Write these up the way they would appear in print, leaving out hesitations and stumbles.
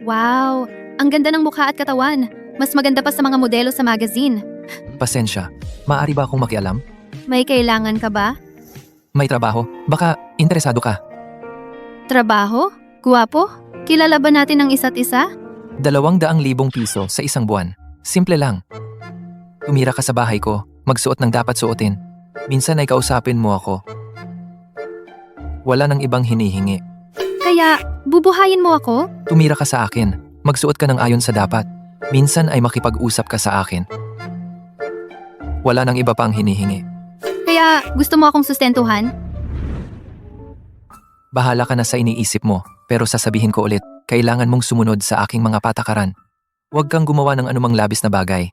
Wow, ang ganda ng mukha at katawan. Mas maganda pa sa mga modelo sa magazine. Pasensya, maaari ba akong makialam? May kailangan ka ba? May trabaho? Baka interesado ka? Trabaho? Guwapo? Kilala ba natin ang isa't isa? 200,000 piso sa isang buwan. Simple lang. Tumira ka sa bahay ko, magsuot ng dapat suotin. Minsan ay kausapin mo ako. Wala nang ibang hinihingi. Kaya, bubuhayin mo ako? Tumira ka sa akin, magsuot ka ng ayon sa dapat. Minsan ay makipag-usap ka sa akin. Wala nang iba pang hinihingi. Kaya, gusto mo akong sustentuhan? Bahala ka na sa iniisip mo, pero sasabihin ko ulit, kailangan mong sumunod sa aking mga patakaran. Huwag kang gumawa ng anumang labis na bagay.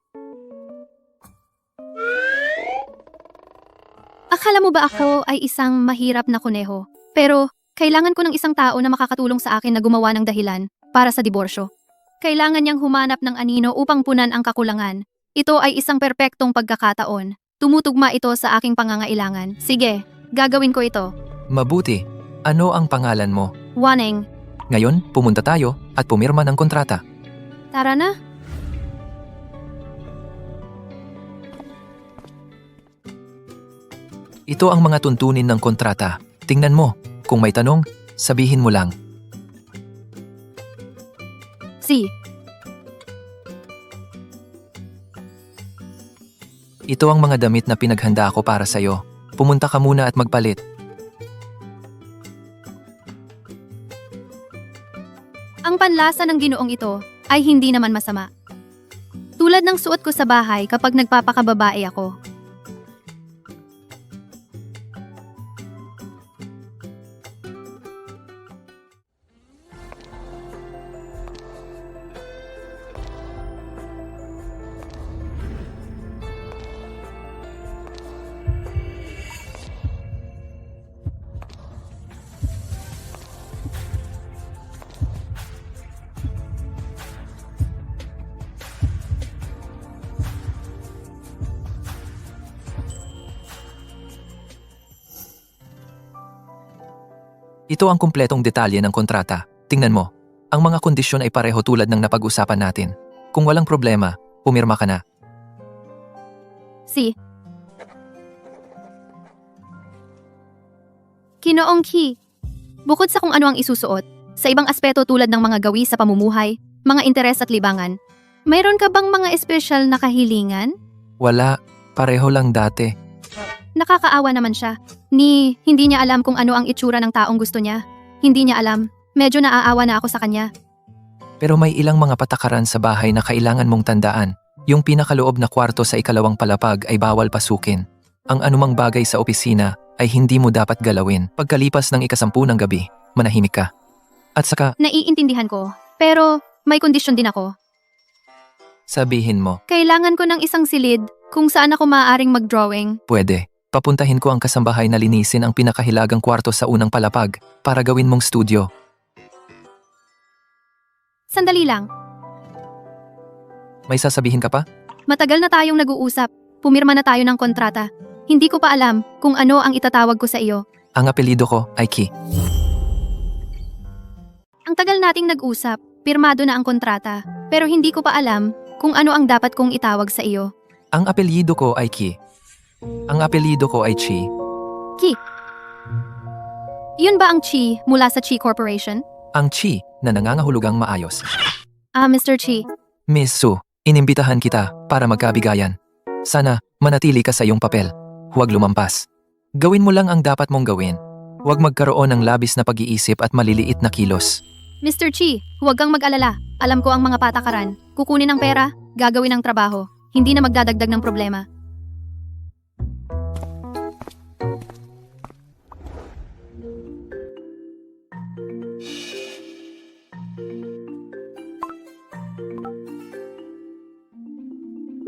Akala mo ba ako ay isang mahirap na kuneho? Pero, kailangan ko ng isang tao na makakatulong sa akin na gumawa ng dahilan para sa diborsyo. Kailangan niyang humanap ng anino upang punan ang kakulangan. Ito ay isang perpektong pagkakataon. Tumutugma ito sa aking pangangailangan. Sige, gagawin ko ito. Mabuti. Ano ang pangalan mo? Waneng, Ngayon, pumunta tayo at pumirma ng kontrata. tara na. Ito ang mga tuntunin ng kontrata. Tingnan mo. Kung may tanong, sabihin mo lang. Si, Ito ang mga damit na pinaghanda ako para sa'yo. Pumunta ka muna at magpalit. ang panlasa ng ginoong ito ay hindi naman masama. Tulad ng suot ko sa bahay kapag nagpapakababae ako. Ito ang kumpletong detalye ng kontrata. Tingnan mo. Ang mga kondisyon ay pareho tulad ng napag-usapan natin. Kung walang problema, pumirma ka na. Si. Kinoong Ki. Bukod sa kung ano ang isusuot, sa ibang aspeto tulad ng mga gawi sa pamumuhay, mga interes at libangan, mayroon ka bang mga espesyal na kahilingan? Wala. Pareho lang dati. Nakakaawa naman siya. Hindi niya alam kung ano ang itsura ng taong gusto niya. Hindi niya alam. Medyo naaawa na ako sa kanya. Pero may ilang mga patakaran sa bahay na kailangan mong tandaan. Yung pinakaloob na kwarto sa ikalawang palapag ay bawal pasukin. Ang anumang bagay sa opisina ay hindi mo dapat galawin. Pagkalipas ng 10 ng gabi, manahimik ka. At saka, Naiintindihan ko. Pero may kondisyon din ako. sabihin mo, Kailangan ko ng isang silid kung saan ako maaaring mag-drawing. pwede. Papuntahin ko ang kasambahay na linisin ang pinakahilagang kwarto sa unang palapag para gawin mong studio. Sandali lang. May sasabihin ka pa? Matagal na tayong nag-uusap. Pumirma na tayo ng kontrata. Hindi ko pa alam kung ano ang itatawag ko sa iyo. Ang apelyido ko ay Ki. Ang tagal nating nag-usap, pirmado na ang kontrata. Pero hindi ko pa alam kung ano ang dapat kong itawag sa iyo. Ang apelyido ko ay Ki. Ang apelyido ko ay Chi. Ki. Yun ba ang Chi mula sa Chi Corporation? Ang Chi na nangangahulugang maayos. Mr. Chi. Miss Su, inimbitahan kita para magkabigayan. Sana manatili ka sa iyong papel. Huwag lumampas. Gawin mo lang ang dapat mong gawin. Huwag magkaroon ng labis na pag-iisip at maliliit na kilos. Mr. Chi, huwag kang mag-alala. Alam ko ang mga patakaran. Kukunin ang pera, gagawin ang trabaho. Hindi na magdadagdag ng problema.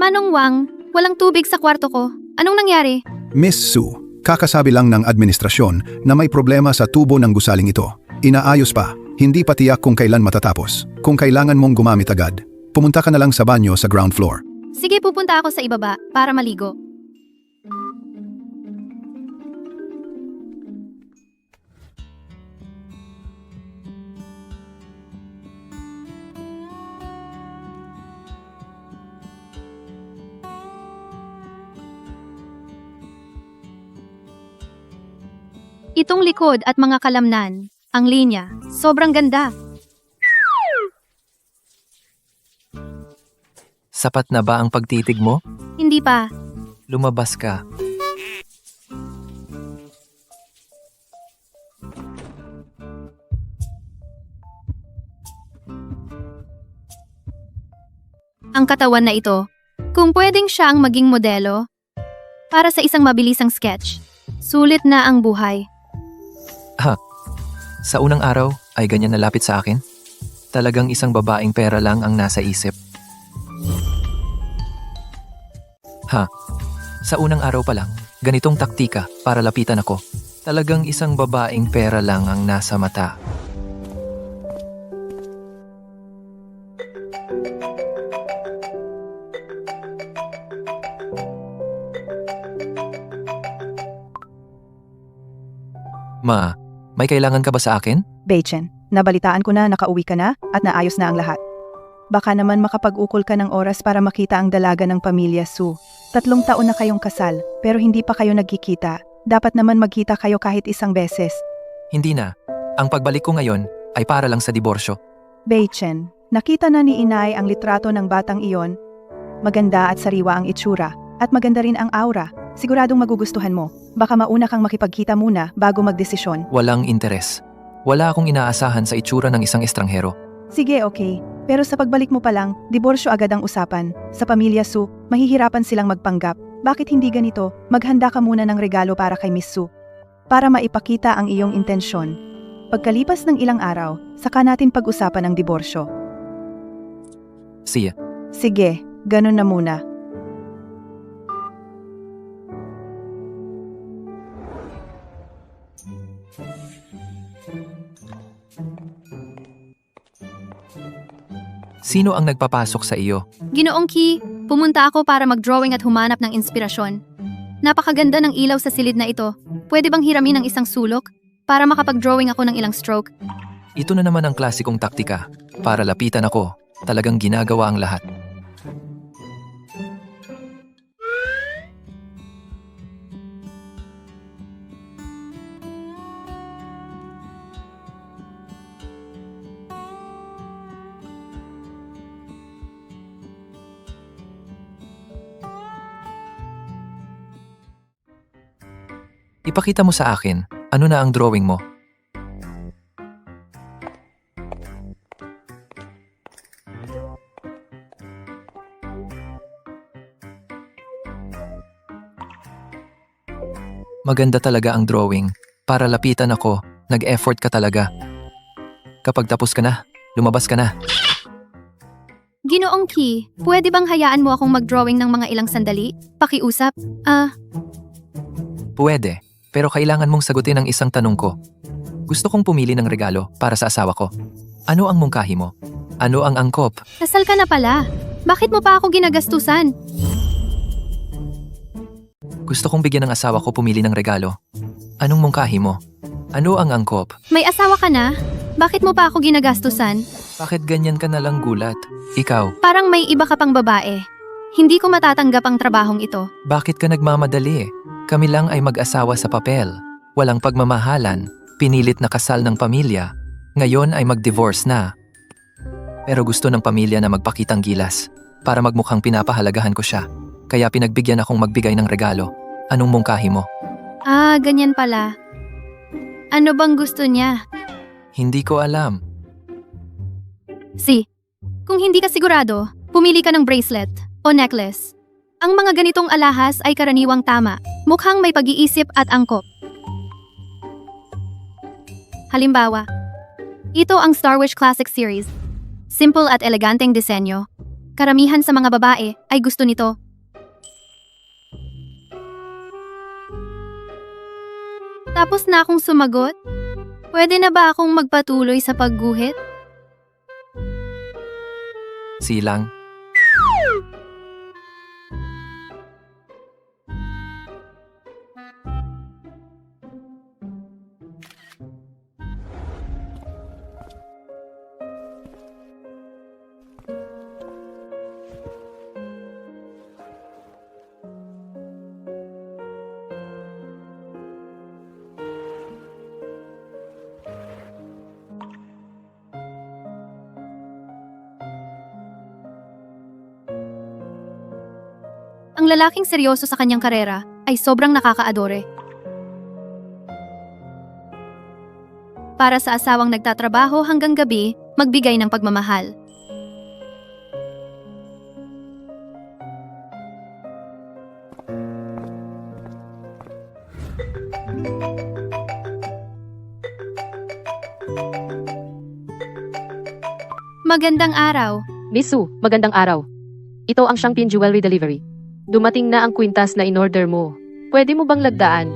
Manong Wang, walang tubig sa kwarto ko. Anong nangyari? Miss Su, kakasabi lang ng administrasyon na may problema sa tubo ng gusaling ito. Inaayos pa, hindi pa tiyak kung kailan matatapos. Kung kailangan mong gumamit agad, pumunta ka na lang sa banyo sa ground floor. Sige, pupunta ako sa ibaba para maligo. Itong likod at mga kalamnan. Ang linya. Sobrang ganda. Sapat na ba ang pagtitig mo? Hindi pa. Lumabas ka. Ang katawan na ito. Kung pwedeng siya ang maging modelo. Para sa isang mabilisang sketch. Sulit na ang buhay. Sa unang araw ay ganyan nalapit sa akin? Talagang isang babaeng pera lang ang nasa isip. Sa unang araw pa lang, ganitong taktika para lapitan ako. Talagang isang babaeng pera lang ang nasa mata. Ma, may kailangan ka ba sa akin? Beichen, nabalitaan ko na nakauwi ka na at naayos na ang lahat. Baka naman makapag-ukol ka ng oras para makita ang dalaga ng pamilya Su. 3 taon na kayong kasal, pero hindi pa kayo nagkikita. Dapat naman magkita kayo kahit isang beses. Hindi na. Ang pagbalik ko ngayon ay para lang sa diborsyo. Beichen, nakita na ni Inay ang litrato ng batang iyon. Maganda at sariwa ang itsura, at maganda rin ang aura. Siguradong magugustuhan mo. Baka mauna kang makipagkita muna bago magdesisyon. Walang interes. Wala akong inaasahan sa itsura ng isang estranghero. Sige, okay. Pero sa pagbalik mo pa lang, diborsyo agad ang usapan. Sa pamilya Su, mahihirapan silang magpanggap. Bakit hindi ganito? Maghanda ka muna ng regalo para kay Miss Su. Para maipakita ang iyong intensyon. Pagkalipas ng ilang araw, saka natin pag-usapan ang diborsyo. Siya. Sige, ganun na muna. Sino ang nagpapasok sa iyo? Ginoong Ki, pumunta ako para mag-drawing at humanap ng inspirasyon. Napakaganda ng ilaw sa silid na ito. Pwede bang hiramin ng isang sulok para makapag-drawing ako ng ilang stroke? Ito na naman ang klasikong taktika. Para lapitan ako, talagang ginagawa ang lahat. Ipakita mo sa akin, ano na ang drawing mo? Maganda talaga ang drawing. Para lapitan ako, nag-effort ka talaga. Kapag tapos ka na, lumabas ka na. Ginoong Ki, pwede bang hayaan mo akong mag-drawing ng mga ilang sandali? Pakiusap? Pwede, pero kailangan mong sagutin ang isang tanong ko. Gusto kong pumili ng regalo para sa asawa ko. Ano ang mungkahi mo? Ano ang angkop? Kasal ka na pala. Bakit mo pa ako ginagastusan? Gusto kong bigyan ng asawa ko pumili ng regalo. Anong mungkahi mo? Ano ang angkop? May asawa ka na? Bakit mo pa ako ginagastusan? Bakit ganyan ka nalang gulat? Ikaw, Parang may iba ka pang babae. Hindi ko matatanggap ang trabahong ito. bakit ka nagmamadali? Kami lang ay mag-asawa sa papel. Walang pagmamahalan. Pinilit na kasal ng pamilya. Ngayon ay mag-divorce na. Pero gusto ng pamilya na magpakitang gilas. Para magmukhang pinapahalagahan ko siya. Kaya pinagbigyan akong magbigay ng regalo. Anong mungkahi mo? Ganyan pala. Ano bang gusto niya? Hindi ko alam. Kung hindi ka sigurado, pumili ka ng bracelet o necklace. Ang mga ganitong alahas ay karaniwang tama, mukhang may pag-iisip at angkop. Halimbawa, ito ang Star Wars Classic Series. Simple at eleganteng disenyo. Karamihan sa mga babae ay gusto nito. Tapos na akong sumagot? Pwede na ba akong magpatuloy sa pagguhit? Silang. Ang lalaking seryoso sa kanyang karera ay sobrang nakakaadore. Para sa asawang nagtatrabaho hanggang gabi, magbigay ng pagmamahal. Magandang araw. Miss Su, magandang araw. Ito ang Shangpin Jewelry Delivery. Dumating na ang kwintas na in-order mo. Pwede mo bang lagdaan?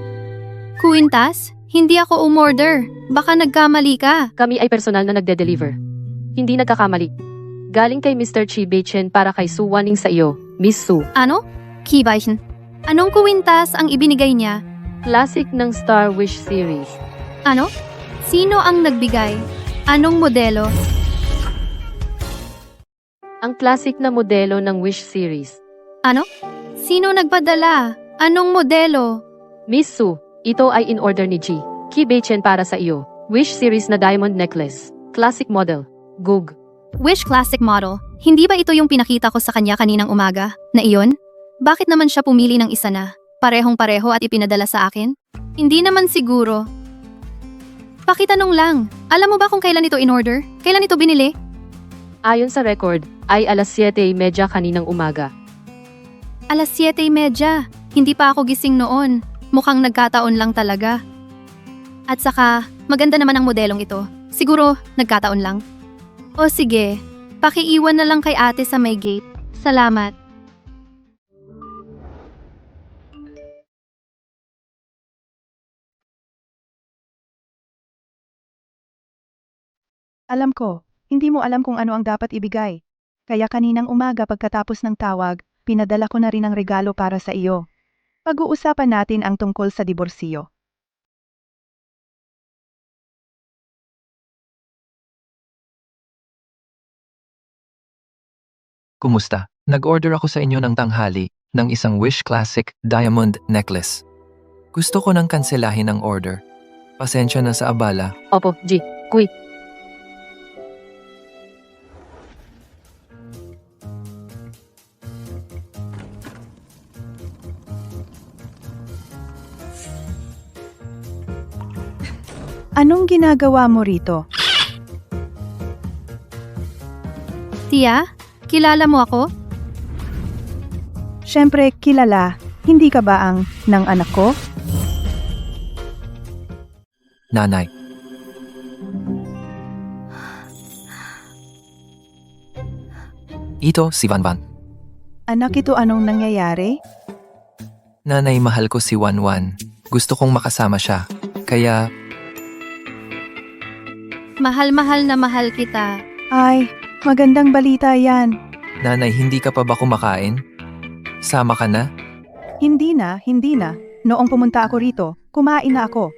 Kuwintas? Hindi ako umorder. Baka nagkamali ka. Kami ay personal na nagde-deliver. Hindi nagkakamali. Galing kay Mr. Chi Beichen para kay Su Waning sa iyo, Miss Su. Ano? Kibaishin. Anong kuwintas ang ibinigay niya? Classic ng Star Wish series. Ano? Sino ang nagbigay? Anong modelo? Ang classic na modelo ng Wish series. Ano? Sino nagpadala? Anong modelo? Miss Su, ito ay in-order ni Ji Ki Beichen para sa iyo. Wish series na diamond necklace. Classic model. Gug. Wish Classic Model. Hindi ba ito yung pinakita ko sa kanya kaninang umaga? Na iyon? Bakit naman siya pumili ng isa na? Parehong-pareho at ipinadala sa akin? Hindi naman siguro. Pakitanong lang. Alam mo ba kung kailan ito in-order? Kailan ito binili? Ayon sa record, ay alas 7:30 kaninang umaga. Alas 7:30. Hindi pa ako gising noon. Mukhang nagkataon lang talaga. At saka, maganda naman ang modelong ito. Siguro, nagkataon lang. O sige, pakiiwan na lang kay ate sa may gate. Salamat. Alam ko, hindi mo alam kung ano ang dapat ibigay. Kaya kaninang umaga pagkatapos ng tawag, pinadala ko na rin ang regalo para sa iyo. Pag-uusapan natin ang tungkol sa diborsyo. Kumusta? Nag-order ako sa inyo ng tanghali ng isang Wish Classic Diamond Necklace. Gusto ko nang kanselahin ang order. Pasensya na sa abala. Opo, Ji. Kui. Anong ginagawa mo rito? Tia, kilala mo ako? Siyempre, kilala. Hindi ka ba ang ng anak ko? Nanay. Ito si Vanvan. Anak, ito anong nangyayari? Nanay, mahal ko si Wanwan. Gusto kong makasama siya. Kaya, Mahal-mahal na mahal kita. Ay, magandang balita yan. nanay, hindi ka pa ba kumakain? Sama ka na? Hindi na. Noong pumunta ako rito, kumain na ako.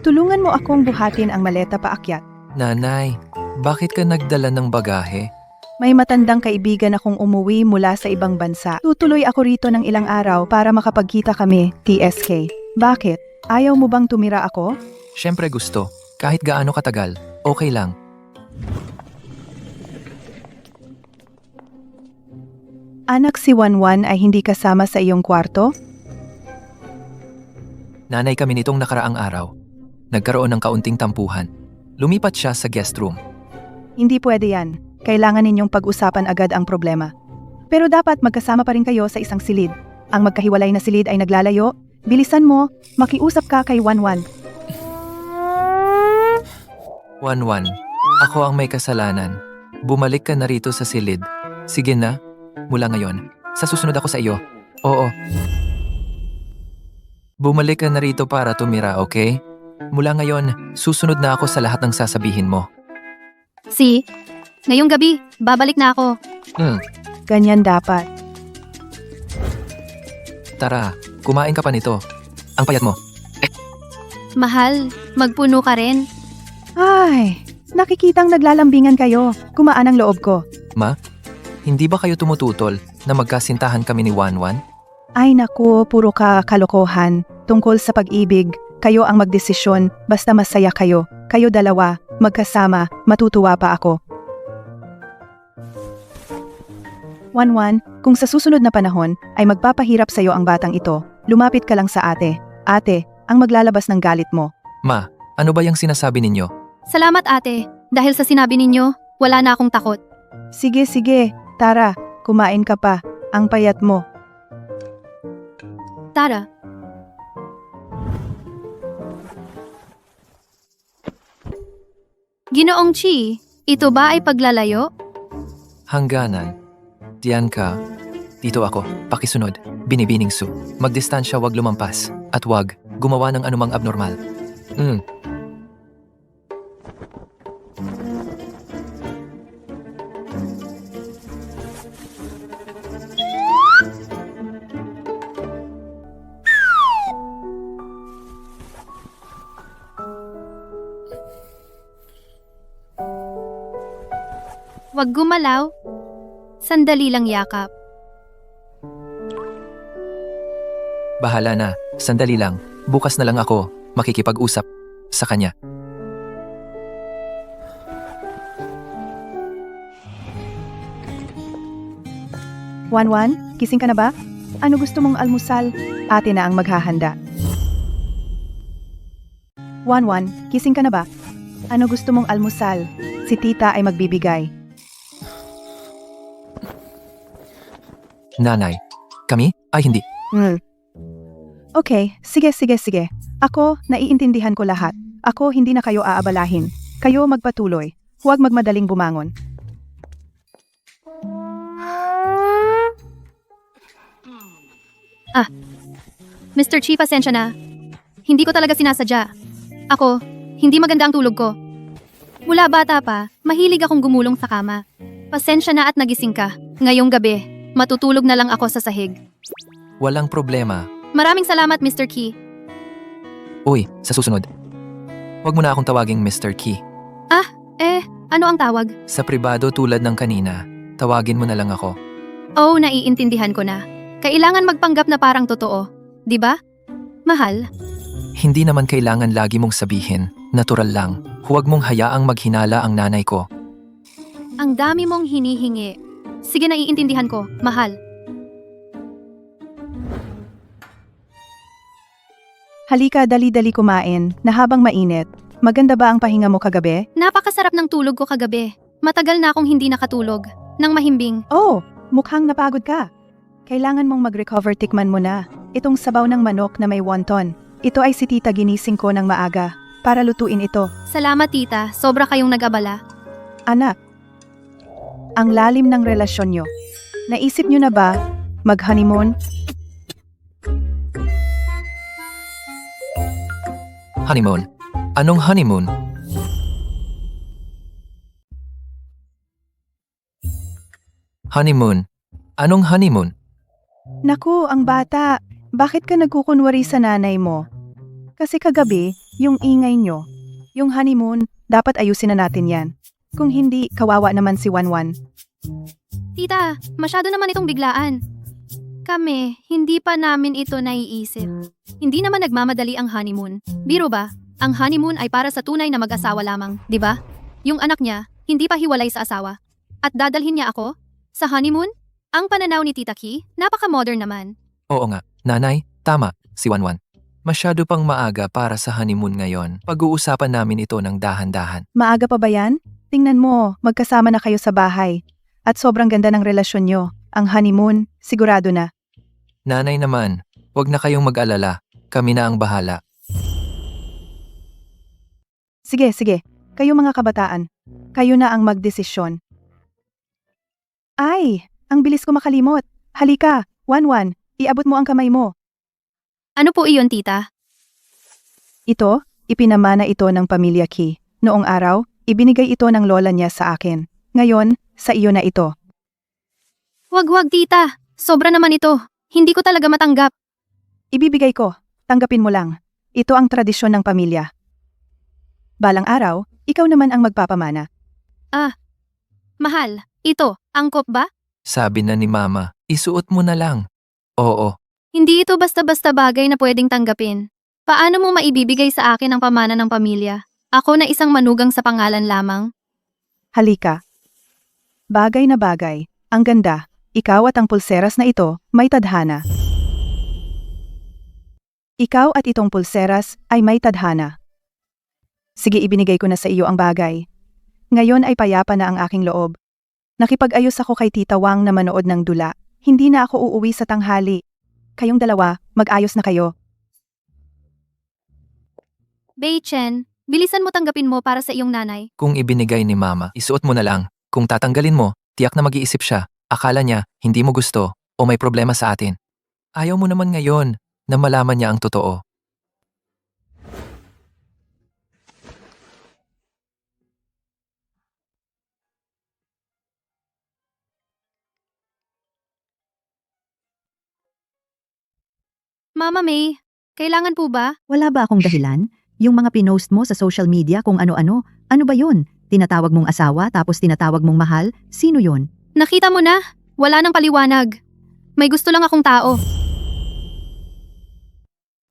Tulungan mo akong buhatin ang maleta paakyat. Nanay, bakit ka nagdala ng bagahe? May matandang kaibigan akong umuwi mula sa ibang bansa. Tutuloy ako rito ng ilang araw para makapagkita kami, TSK. Bakit? Ayaw mo bang tumira ako? Siyempre gusto. Kahit gaano katagal, okay lang. Anak, si Wanwan ay hindi kasama sa iyong kwarto? Nanay, kami nitong nakaraang araw. Nagkaroon ng kaunting tampuhan. Lumipat siya sa guest room. Hindi pwede yan. Kailangan ninyong pag-usapan agad ang problema. Pero dapat magkasama pa rin kayo sa isang silid. Ang magkahiwalay na silid ay naglalayo. Bilisan mo, makiusap ka kay Wanwan. Wanwan, ako ang may kasalanan. Bumalik ka na rito sa silid. Sige na, mula ngayon. Sa susunod ako sa iyo. Oo. Bumalik ka na rito para tumira, okay? Mula ngayon, susunod na ako sa lahat ng sasabihin mo. Si, ngayong gabi, babalik na ako. Ganyan dapat. Tara, kumain ka pa nito. Ang payat mo. Mahal, magpuno ka rin. Ay, nakikitang naglalambingan kayo. Kumaan ang loob ko. Ma, hindi ba kayo tumututol na magkasintahan kami ni Wanwan? Ay naku, puro ka kalokohan. Tungkol sa pag-ibig, kayo ang magdesisyon, basta masaya kayo. Kayo dalawa, magkasama, matutuwa pa ako. Wanwan, kung sa susunod na panahon ay magpapahirap sa'yo ang batang ito, lumapit ka lang sa ate. Ate, ang maglalabas ng galit mo. Ma, ano ba yung sinasabi ninyo? Salamat ate, dahil sa sinabi ninyo, wala na akong takot. Sige, sige. Tara, kumain ka pa. Ang payat mo. Tara. Ginoong Chi, ito ba ay paglalayo? Hangganan. Diyan ka. Dito ako, pakisunod. Binibining Su. Magdistansya, wag lumampas. At wag, gumawa ng anumang abnormal. Wag gumalaw. Sandali lang yakap. Bahala na. Sandali lang. Bukas na lang ako makikipag-usap sa kanya. Wanwan, gising ka na ba? Ano gusto mong almusal? Ate na ang maghahanda. Wanwan, gising ka na ba? Ano gusto mong almusal? Si tita ay magbibigay. Nanay. Kami? Ay hindi. Okay, sige, sige, sige. Ako, naiintindihan ko lahat. Ako, hindi na kayo aabalahin. Kayo magpatuloy. Huwag magmadaling bumangon. Mr. Chi, pasensya na. Hindi ko talaga sinasadya. Ako, hindi maganda ang tulog ko. Mula bata pa, mahilig akong gumulong sa kama. Pasensya na at nagising ka. Ngayong gabi, matutulog na lang ako sa sahig. Walang problema. Maraming salamat, Mr. Ki. Uy, sa susunod. Huwag mo na akong tawaging Mr. Key. Ano ang tawag? Sa pribado tulad ng kanina, tawagin mo na lang ako. Oh, naiintindihan ko na. Kailangan magpanggap na parang totoo. Di ba? Mahal, Hindi naman kailangan lagi mong sabihin, natural lang. Huwag mong hayaang maghinala ang nanay ko. ang dami mong hinihingi. Sige, naiintindihan ko. Mahal. Halika, dali-dali kumain, na habang mainit. Maganda ba ang pahinga mo kagabi? Napakasarap ng tulog ko kagabi. Matagal na akong hindi nakatulog. Nang mahimbing. Oh, mukhang napagod ka. Kailangan mong mag-recover, tikman mo na. Itong sabaw ng manok na may wonton. Ito ay si tita ginising ko ng maaga para lutuin ito. Salamat tita, sobra kayong nag-abala. Anak, ang lalim ng relasyon nyo. Naisip nyo na ba mag-honeymoon? Honeymoon. Anong honeymoon? Honeymoon. Anong honeymoon? Naku, ang bata. Bakit ka nagkukunwari sa nanay mo? Kasi kagabi, yung ingay nyo, yung honeymoon, dapat ayusin na natin yan. Kung hindi, kawawa naman si Wanwan. Tita, masyado naman itong biglaan. Kami, hindi pa namin ito naiisip. Hindi naman nagmamadali ang honeymoon. Biro ba? Ang honeymoon ay para sa tunay na mag-asawa lamang, di ba? Yung anak niya, hindi pa hiwalay sa asawa. At dadalhin niya ako? Sa honeymoon? Ang pananaw ni Tita Ki, napaka-modern naman. Oo nga. Nanay, tama, si Wanwan. Masyado pang maaga para sa honeymoon ngayon. Pag-uusapan namin ito ng dahan-dahan. Maaga pa ba yan? Tingnan mo, magkasama na kayo sa bahay. At sobrang ganda ng relasyon nyo. Ang honeymoon, sigurado na. Nanay naman, huwag na kayong mag-alala. Kami na ang bahala. Sige, sige. Kayo mga kabataan. Kayo na ang magdesisyon. Ay, ang bilis ko makalimot. Halika, Wanwan, iabot mo ang kamay mo. Ano po iyon, tita? Ito, ipinamana ito ng pamilya Ki. Noong araw, ibinigay ito ng lola niya sa akin. Ngayon, sa iyo na ito. Wag, tita. Sobra naman ito. Hindi ko talaga matanggap. Ibibigay ko. Tanggapin mo lang. Ito ang tradisyon ng pamilya. Balang araw, ikaw naman ang magpapamana. Mahal, ito, angkop ba? Sabi na ni Mama, isuot mo na lang. Oo, Hindi ito basta-basta bagay na pwedeng tanggapin. Paano mo maibibigay sa akin ang pamana ng pamilya? Ako na isang manugang sa pangalan lamang. Halika. Bagay na bagay. Ang ganda. ikaw at ang pulseras na ito may tadhana. Ikaw at itong pulseras ay may tadhana. Sige, ibinigay ko na sa iyo ang bagay. Ngayon ay payapa na ang aking loob. Nakipag-ayos ako kay Tita Wang na manood ng dula. Hindi na ako uuwi sa tanghali. Kayong dalawa, mag-ayos na kayo. Beichen, bilisan mo tanggapin mo para sa iyong nanay. Kung ibinigay ni mama, isuot mo na lang. Kung tatanggalin mo, tiyak na mag-iisip siya. Akala niya, hindi mo gusto, o may problema sa atin. Ayaw mo naman ngayon, na malaman niya ang totoo. Mama May, kailangan po ba? Wala ba akong dahilan? Yung mga pinost mo sa social media kung ano-ano, ano ba yun? Tinatawag mong asawa tapos tinatawag mong mahal? Sino yun? Nakita mo na, wala nang paliwanag. May gusto lang akong tao.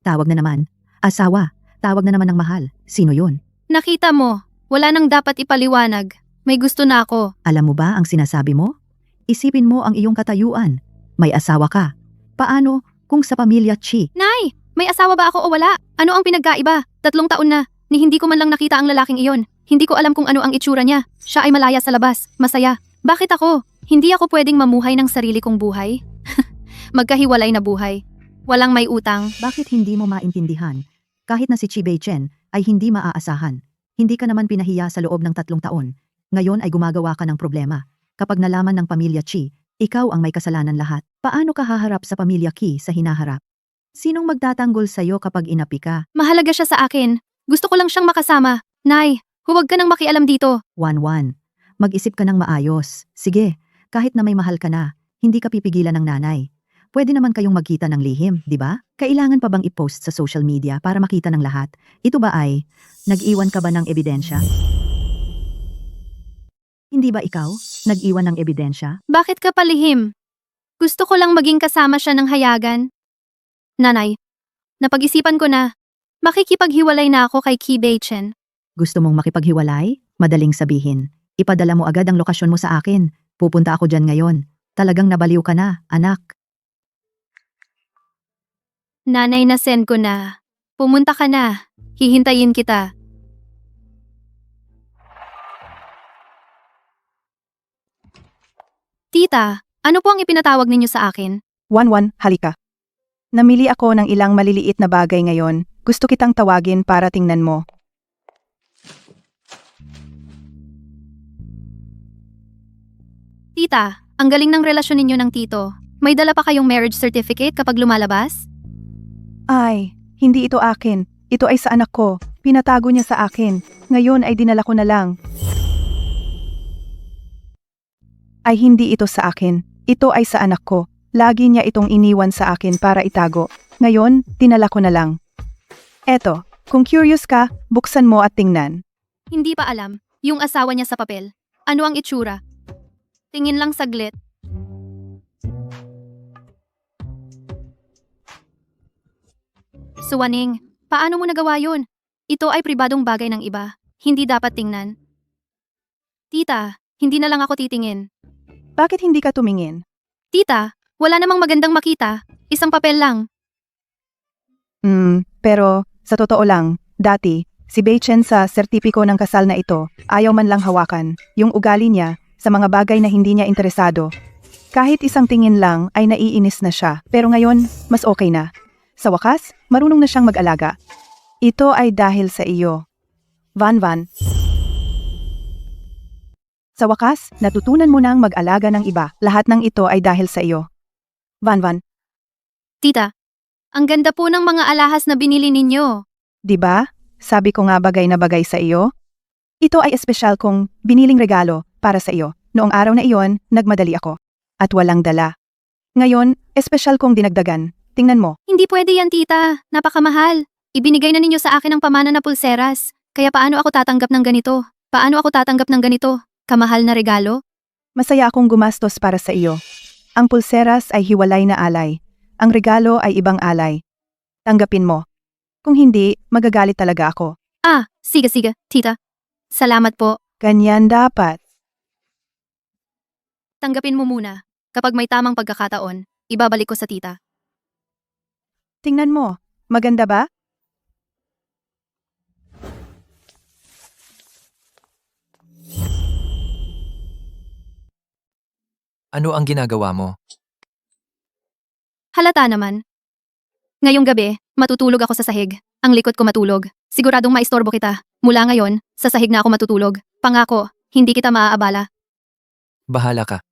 Tawag na naman. Asawa, tawag na naman ng mahal. Sino yun? Nakita mo, wala nang dapat ipaliwanag. May gusto na ako. Alam mo ba ang sinasabi mo? Isipin mo ang iyong katayuan. May asawa ka. Paano kung sa pamilya Chi? Nay, may asawa ba ako o wala? Ano ang pinagkaiba? 3 taon na, ni hindi ko man lang nakita ang lalaking iyon. Hindi ko alam kung ano ang itsura niya. Siya ay malaya sa labas, masaya. Bakit ako? Hindi ako pwedeng mamuhay ng sarili kong buhay? Magkahiwalay na buhay. Walang may utang. Bakit hindi mo maintindihan? Kahit na si Chi Beichen ay hindi maaasahan. Hindi ka naman pinahiya sa loob ng 3 taon. Ngayon ay gumagawa ka ng problema. Kapag nalaman ng pamilya Chi, ikaw ang may kasalanan lahat. Paano ka haharap sa pamilya Ki sa hinaharap? Sinong magtatanggol sa'yo kapag inapi ka? Mahalaga siya sa akin. Gusto ko lang siyang makasama. Nay, huwag ka nang makialam dito. Wan-wan. Mag-isip ka ng maayos. Sige, kahit na may mahal ka na, hindi ka pipigilan ng nanay. Pwede naman kayong magkita ng lihim, di ba? Kailangan pa bang i-post sa social media para makita ng lahat? Ito ba ay, nag-iwan ka ba ng ebidensya? Hindi ba ikaw, nag-iwan ng ebidensya? Bakit ka palihim? Gusto ko lang maging kasama siya ng hayagan. Nanay, napag-isipan ko na. Makikipaghiwalay na ako kay Ki Beichen. Gusto mong makipaghiwalay? Madaling sabihin. Ipadala mo agad ang lokasyon mo sa akin. Pupunta ako dyan ngayon. Talagang nabaliw ka na, anak. Nanay, na-send ko na. Pumunta ka na. Hihintayin kita. Tita, ano po ang ipinatawag ninyo sa akin? Wan-wan, halika. Namili ako ng ilang maliliit na bagay ngayon. Gusto kitang tawagin para tingnan mo. Tita, ang galing ng relasyon ninyo ng tito. May dala pa kayong marriage certificate kapag lumalabas? Ay, hindi ito akin. Ito ay sa anak ko. Pinatago niya sa akin. Ngayon ay dinala ko na lang. Ay hindi ito sa akin. Ito ay sa anak ko. Lagi niya itong iniwan sa akin para itago. Ngayon, dinala ko na lang. Eto, kung curious ka, buksan mo at tingnan. Hindi pa alam. Yung asawa niya sa papel. Ano ang itsura? Tingin lang saglit. Suwaning, paano mo nagawa yun? Ito ay pribadong bagay ng iba. Hindi dapat tingnan. Tita, hindi na lang ako titingin. Bakit hindi ka tumingin? Tita, wala namang magandang makita. Isang papel lang. Pero, sa totoo lang, dati, si Beichen sa sertipiko ng kasal na ito, ayaw man lang hawakan. Yung ugali niya, sa mga bagay na hindi niya interesado. Kahit isang tingin lang ay naiinis na siya, pero ngayon, mas okay na. Sa wakas, marunong na siyang mag-alaga. Ito ay dahil sa iyo. Van. Sa wakas, natutunan mo nang mag-alaga ng iba. Lahat ng ito ay dahil sa iyo. Van. Tita, ang ganda po ng mga alahas na binili ninyo. Di ba? Sabi ko nga bagay na bagay sa iyo. Ito ay espesyal kong biniling regalo para sa iyo. Noong araw na iyon, nagmadali ako. At walang dala. Ngayon, espesyal kong dinagdagan. Tingnan mo. Hindi pwede yan, tita. Napakamahal. Ibinigay na ninyo sa akin ang pamana na pulseras. Kaya paano ako tatanggap ng ganito? Paano ako tatanggap ng ganito? Kamahal na regalo? Masaya akong gumastos para sa iyo. Ang pulseras ay hiwalay na alay. Ang regalo ay ibang alay. Tanggapin mo. Kung hindi, magagalit talaga ako. Sige, tita. Salamat po. Ganyan dapat. Tanggapin mo muna. Kapag may tamang pagkakataon, ibabalik ko sa tita. Tingnan mo, maganda ba? Ano ang ginagawa mo? Halata naman. Ngayong gabi, matutulog ako sa sahig. Ang likod ko matulog. Siguradong maistorbo kita. Mula ngayon, sa sahig na ako matutulog. Pangako, hindi kita maaabala. Bahala ka.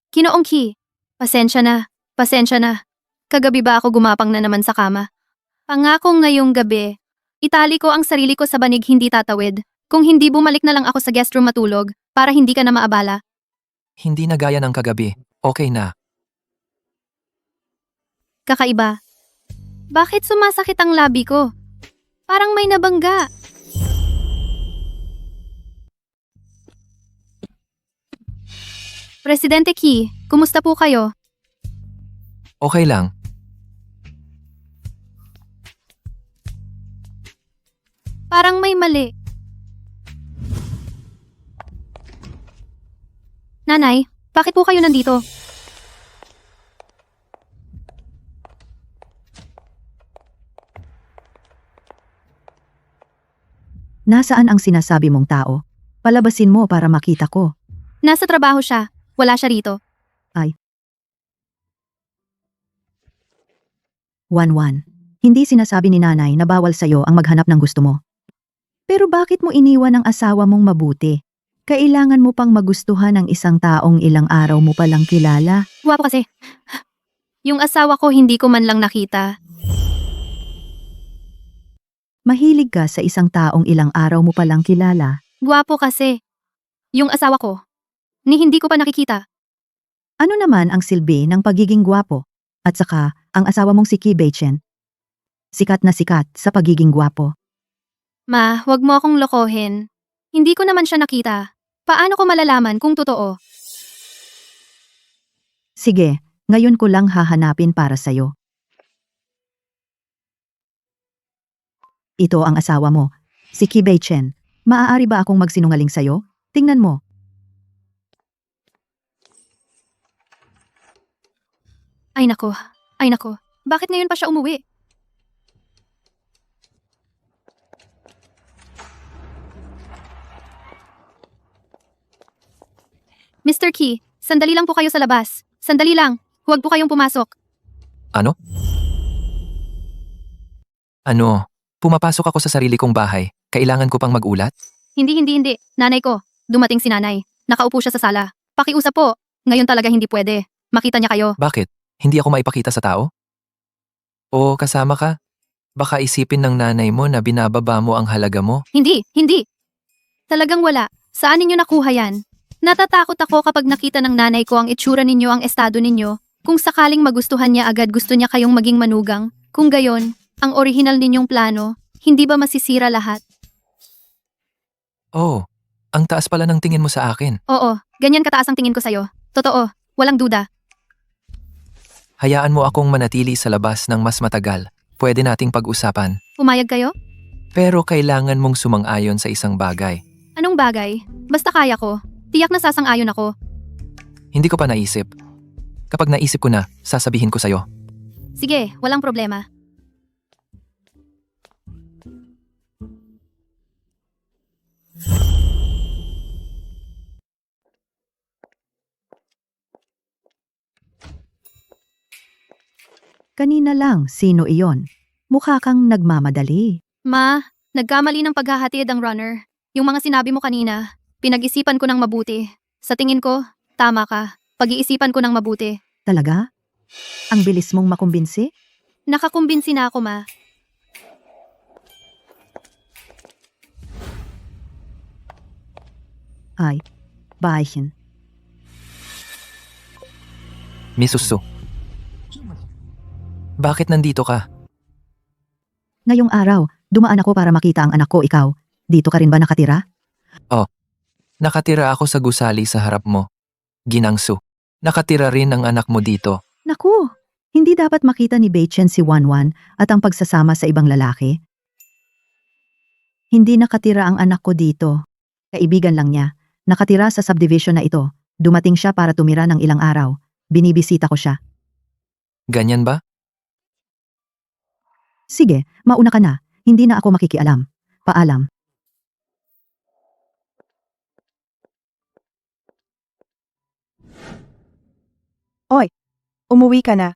Ginoong Ki, pasensya na, pasensya na. Kagabi ba ako gumapang na naman sa kama? Pangako ngayong gabi, itali ko ang sarili ko sa banig hindi tatawid. Kung hindi bumalik na lang ako sa guest room matulog, para hindi ka na maabala. Hindi na gaya ng kagabi. Okay na. Kakaiba. Bakit sumasakit ang labi ko? Parang may nabangga. Presidente Ki, kumusta po kayo? Okay lang. Parang may mali. Nanay, bakit po kayo nandito? Nasaan ang sinasabi mong tao? Palabasin mo para makita ko. Nasa trabaho siya. Wala siya rito. 1-1. Hindi sinasabi ni nanay na bawal sa'yo ang maghanap ng gusto mo. Pero bakit mo iniwan ang asawa mong mabuti? Kailangan mo pang magustuhan ang isang taong ilang araw mo palang kilala. Guwapo kasi. Yung asawa ko hindi ko man lang nakita. Mahilig ka sa isang taong ilang araw mo palang kilala. Guwapo kasi. Yung asawa ko. Ni hindi ko pa nakikita. Ano naman ang silbi ng pagiging gwapo? At saka, ang asawa mong si Ki Beichen. Sikat na sikat sa pagiging gwapo. Ma, wag mo akong lokohin. Hindi ko naman siya nakita. Paano ko malalaman kung totoo? Sige, ngayon ko lang hahanapin para sa'yo. Ito ang asawa mo, si Ki Beichen. Maaari ba akong magsinungaling sa'yo? Tingnan mo. Ay nako, ay nako. Bakit ngayon pa siya umuwi? Mr. Ki, sandali lang po kayo sa labas. Sandali lang. Huwag po kayong pumasok. Ano? Ano? Pumapasok ako sa sarili kong bahay. Kailangan ko pang magulat? Hindi. Nanay ko. Dumating si nanay. Nakaupo siya sa sala. Pakiusap po. Ngayon talaga hindi pwede. Makita niya kayo. Bakit? Hindi ako maipakita sa tao? O kasama ka? Baka isipin ng nanay mo na binababa mo ang halaga mo. Hindi, hindi. Talagang wala. Saan ninyo nakuha yan? Natatakot ako kapag nakita ng nanay ko ang itsura ninyo, ang estado ninyo. Kung sakaling magustuhan niya agad, gusto niya kayong maging manugang. Kung gayon, ang orihinal ninyong plano, hindi ba masisira lahat? Oh, ang taas pala ng tingin mo sa akin. Oo, ganyan kataas ang tingin ko sa'yo. Totoo, walang duda. Hayaan mo akong manatili sa labas ng mas matagal. Pwede nating pag-usapan. Pumayag kayo? Pero kailangan mong sumang-ayon sa isang bagay. Anong bagay? Basta kaya ko. Tiyak na sasang-ayon ako. Hindi ko pa naisip. Kapag naisip ko na, sasabihin ko sa'yo. Sige, walang problema. Kanina lang, sino iyon? Mukha kang nagmamadali. Ma, nagkamali ng paghahatid ang runner. Yung mga sinabi mo kanina, pinag-isipan ko ng mabuti. Sa tingin ko, tama ka. Pag-iisipan ko ng mabuti. Talaga? Ang bilis mong makumbinsi? Nakakumbinsi na ako, ma. Ay, Baihin. Misusu. Bakit nandito ka? Ngayong araw, dumaan ako para makita ang anak ko, ikaw. Dito ka rin ba nakatira? Nakatira ako sa gusali sa harap mo. Ginangsu. Nakatira rin ang anak mo dito. Naku, hindi dapat makita ni Beichen si Wanwan at ang pagsasama sa ibang lalaki. Hindi nakatira ang anak ko dito. Kaibigan lang niya. Nakatira sa subdivision na ito. Dumating siya para tumira ng ilang araw. Binibisita ko siya. Ganyan ba? Sige, mauna ka na. Hindi na ako makikialam. Paalam. Umuwi ka na.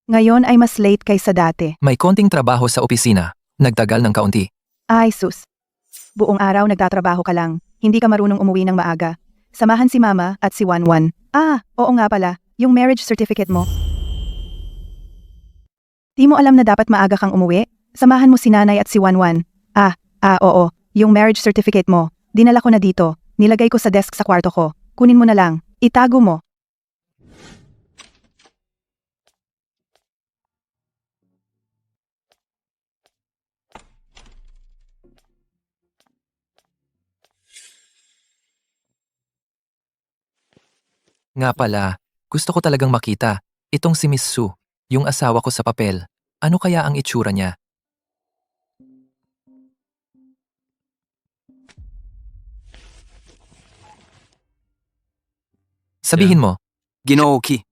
Ngayon ay mas late kaysa dati. May konting trabaho sa opisina. Nagtagal ng kaunti. Ay sus. Buong araw nagtatrabaho ka lang. Hindi ka marunong umuwi ng maaga. Samahan si Mama at si Wanwan. Ah, oo nga pala. Yung marriage certificate mo. Di mo alam na dapat maaga kang umuwi? Samahan mo si Nanay at si Wanwan. Oo. Yung marriage certificate mo. Dinala ko na dito. Nilagay ko sa desk sa kwarto ko. Kunin mo na lang. Itago mo. Nga pala, gusto ko talagang makita. Itong si Miss Su, yung asawa ko sa papel. Ano kaya ang itsura niya? Sabihin mo. Ginoo Ki.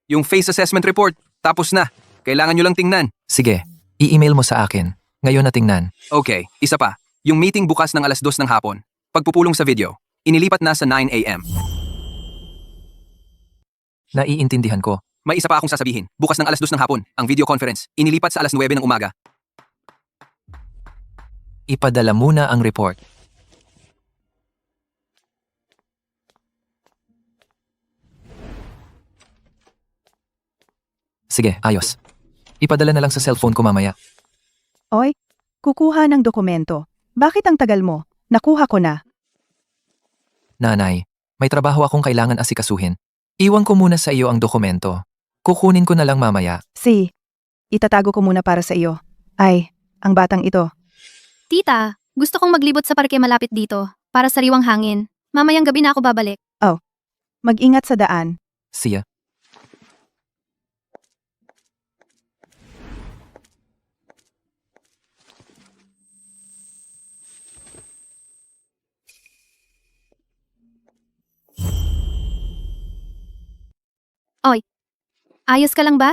Yung face assessment report, tapos na. Kailangan nyo lang tingnan. Sige, i-email mo sa akin. Ngayon na tingnan. Okay, isa pa. Yung meeting bukas ng 2:00 ng hapon. Pagpupulong sa video. Inilipat na sa 9 a.m. Naiintindihan ko. May isa pa akong sasabihin. Bukas ng 2:00 ng hapon, ang video conference. Inilipat sa 9 ng umaga. Ipadala muna ang report. Sige, ayos. Ipadala na lang sa cellphone ko mamaya. Oy, kukuha ng dokumento. Bakit ang tagal mo? Nakuha ko na. Nanay, may trabaho akong kailangan asikasuhin. Iwan ko muna sa iyo ang dokumento. Kukunin ko na lang mamaya. Itatago ko muna para sa iyo. Ay, ang batang ito. Tita, gusto kong maglibot sa parke malapit dito, para sariwang hangin. Mamayang gabi na ako babalik. Mag-ingat sa daan. Siya. Ayos ka lang ba?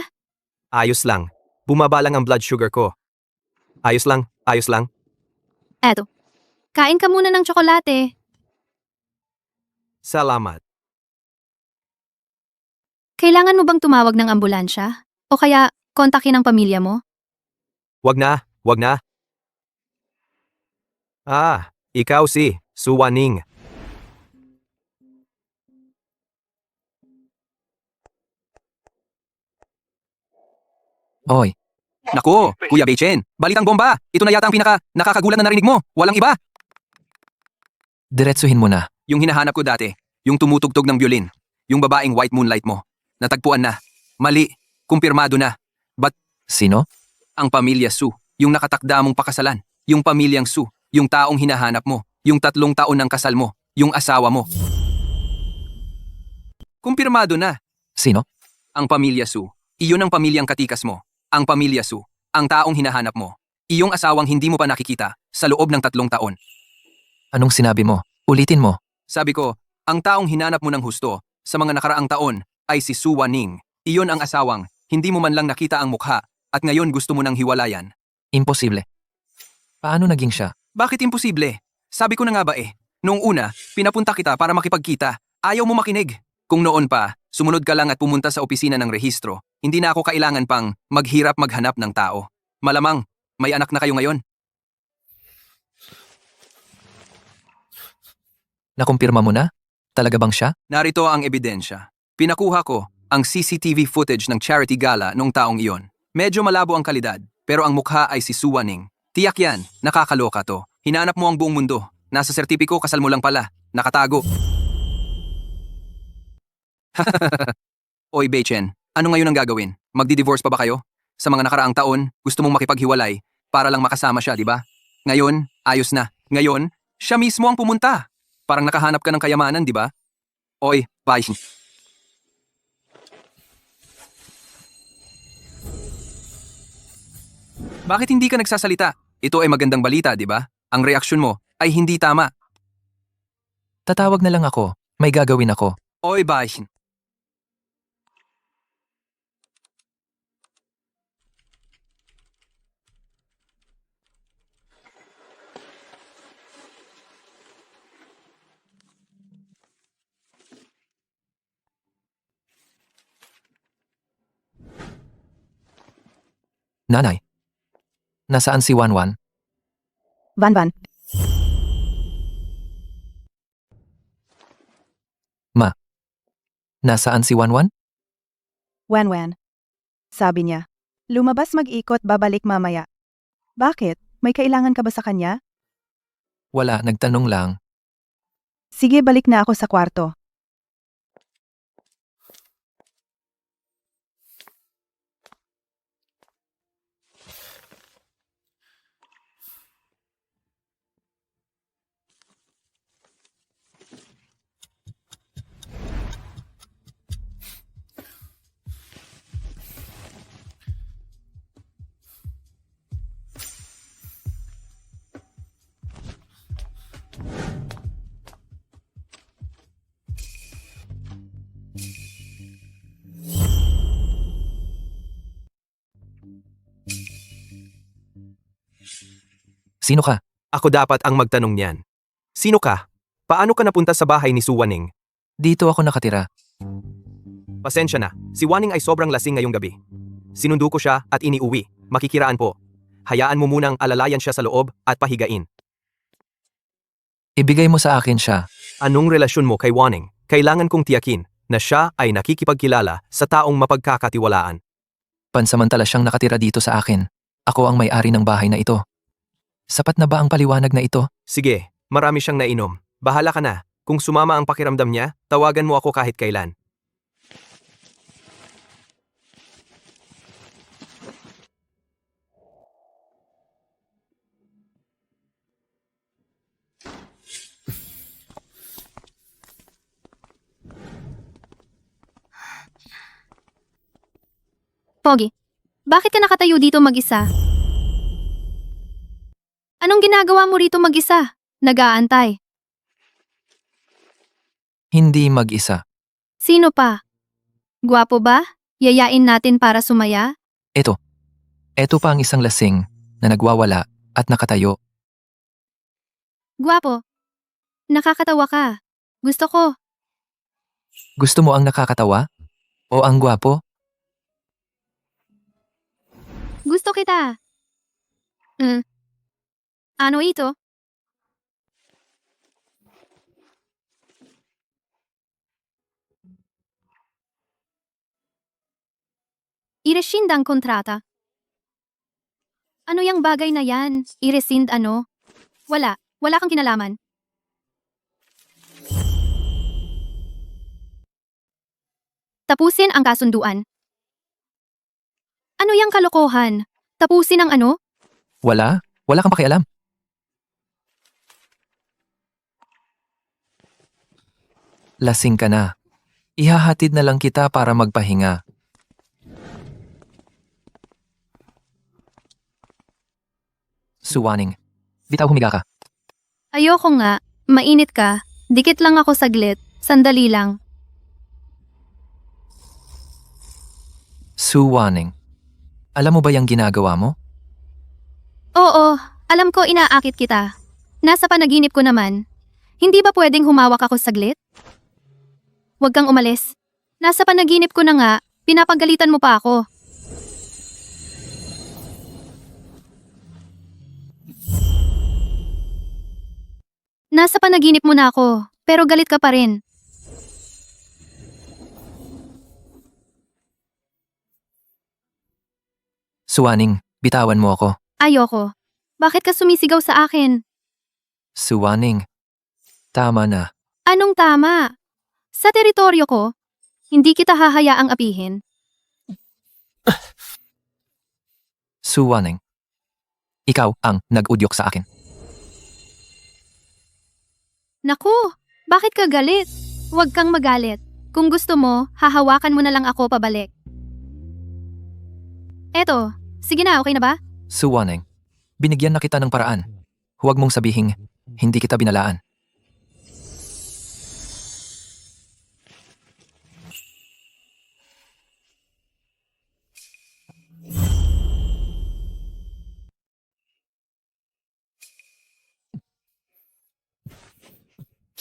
Ayos lang. Bumaba lang ang blood sugar ko. Ayos lang, ayos lang. Eto. Kain ka muna ng tsokolate. Salamat. Kailangan mo bang tumawag ng ambulansya? O kaya, kontakin ang pamilya mo? Wag na, wag na. Ikaw si Suwaning. Oy, Nako, Kuya Beichen, balitang bomba! Ito na yata ang nakakagulat na narinig mo. Walang iba. Diretsuhin mo na. Yung hinahanap ko dati, yung tumutugtog ng violin, yung babaeng white moonlight mo. Natagpuan na. Mali. Kumpirmado na. Sino? Ang pamilya Su, yung nakatakda mong pakasalan. Yung pamilyang Su, yung taong hinahanap mo. Yung 3 taon ng kasal mo. Yung asawa mo. Kumpirmado na. Sino? Ang pamilya Su. Iyon ang pamilyang katikas mo. Ang pamilya Su. Ang taong hinahanap mo. Iyong asawang hindi mo pa nakikita sa loob ng 3 taon. Anong sinabi mo? Ulitin mo. Sabi ko, ang taong hinanap mo ng husto sa mga nakaraang taon ay si Su Waning. Iyon ang asawang hindi mo man lang nakita ang mukha at ngayon gusto mo nang hiwalayan. Imposible. Paano naging siya? Bakit imposible? Sabi ko na nga ba eh. Noong una, pinapunta kita para makipagkita. Ayaw mo makinig. Kung noon pa, sumunod ka lang at pumunta sa opisina ng rehistro, hindi na ako kailangan pang maghirap maghanap ng tao. Malamang, may anak na kayo ngayon. Nakumpirma mo na? Talaga bang siya? Narito ang ebidensya. Pinakuha ko ang CCTV footage ng charity gala noong taong iyon. Medyo malabo ang kalidad, pero ang mukha ay si Su Waning. Tiyak yan, nakakaloka to. Hinanap mo ang buong mundo. Nasa sertipiko, kasal mo lang pala. Nakatago. Oy, Beichen, ano ngayon ang gagawin? Magdi-divorce pa ba kayo? Sa mga nakaraang taon, gusto mong makipaghiwalay para lang makasama siya, di ba? Ngayon, ayos na. Ngayon, siya mismo ang pumunta. Parang nakahanap ka ng kayamanan, di ba? Oy, Beichen. Bakit hindi ka nagsasalita? Ito ay magandang balita, di ba? Ang reaksyon mo ay hindi tama. Tatawag na lang ako. May gagawin ako. Oy, Beichen. Nanay. Nasaan si Wanwan? Van, Nasaan si Wanwan? Wen. Sabi niya. Lumabas mag-ikot, babalik mamaya. Bakit? May kailangan ka ba sa kanya? Wala, nagtanong lang. Sige, balik na ako sa kwarto. Sino ka? Ako dapat ang magtanong niyan. Sino ka? Paano ka napunta sa bahay ni Su Waning? Dito ako nakatira. Pasensya na, si Waning ay sobrang lasing ngayong gabi. Sinundo ko siya at iniuwi. Makikiraan po. Hayaan mo munang alalayan siya sa loob at pahigain. Ibigay mo sa akin siya. Anong relasyon mo kay Waning? Kailangan kong tiyakin na siya ay nakikipagkilala sa taong mapagkakatiwalaan. Pansamantala siyang nakatira dito sa akin. Ako ang may-ari ng bahay na ito. Sapat na ba ang paliwanag na ito? Sige, marami siyang nainom. Bahala ka na. Kung sumama ang pakiramdam niya, tawagan mo ako kahit kailan. Pogi, bakit ka nakatayo dito mag-isa? Anong ginagawa mo rito mag-isa? Nag-aantay. Hindi mag-isa. Sino pa? Gwapo ba? Yayain natin para sumaya? Ito. Ito pa ang isang lasing na nagwawala at nakatayo. Gwapo. Nakakatawa ka. Gusto ko. Gusto mo ang nakakatawa? O ang gwapo? Gusto kita. Ano ito? Irescinda ang kontrata. Ano yung bagay na yan? I-rescind ano? Wala kang kinalaman. Tapusin ang kasunduan. Ano yung kalokohan? Tapusin ang ano? Wala kang pakialam. Lasing ka na. Ihahatid na lang kita para magpahinga. Suwaning. Bitaw humiga ka. Ayoko nga. Mainit ka. Dikit lang ako saglit. Sandali lang. Suwaning. Alam mo ba yung ginagawa mo? Oo, alam ko inaakit kita. Nasa panaginip ko naman. Hindi ba pwedeng humawak ako saglit? Huwag kang umalis. Nasa panaginip ko na nga, pinapagalitan mo pa ako. Nasa panaginip mo na ako, pero galit ka pa rin. Suwaning, bitawan mo ako. Ayoko. Bakit ka sumisigaw sa akin? Suwaning. Tama na. Anong tama? Sa teritoryo ko, hindi kita hahayaang apihin. Suwaning. Ikaw ang nag-udyok sa akin. Naku, bakit ka galit? Huwag kang magalit. Kung gusto mo, hahawakan mo na lang ako pabalik. Eto, sige na, okay na ba? Suwaning. Binigyan na kita ng paraan. Huwag mong sabihing, hindi kita binalaan.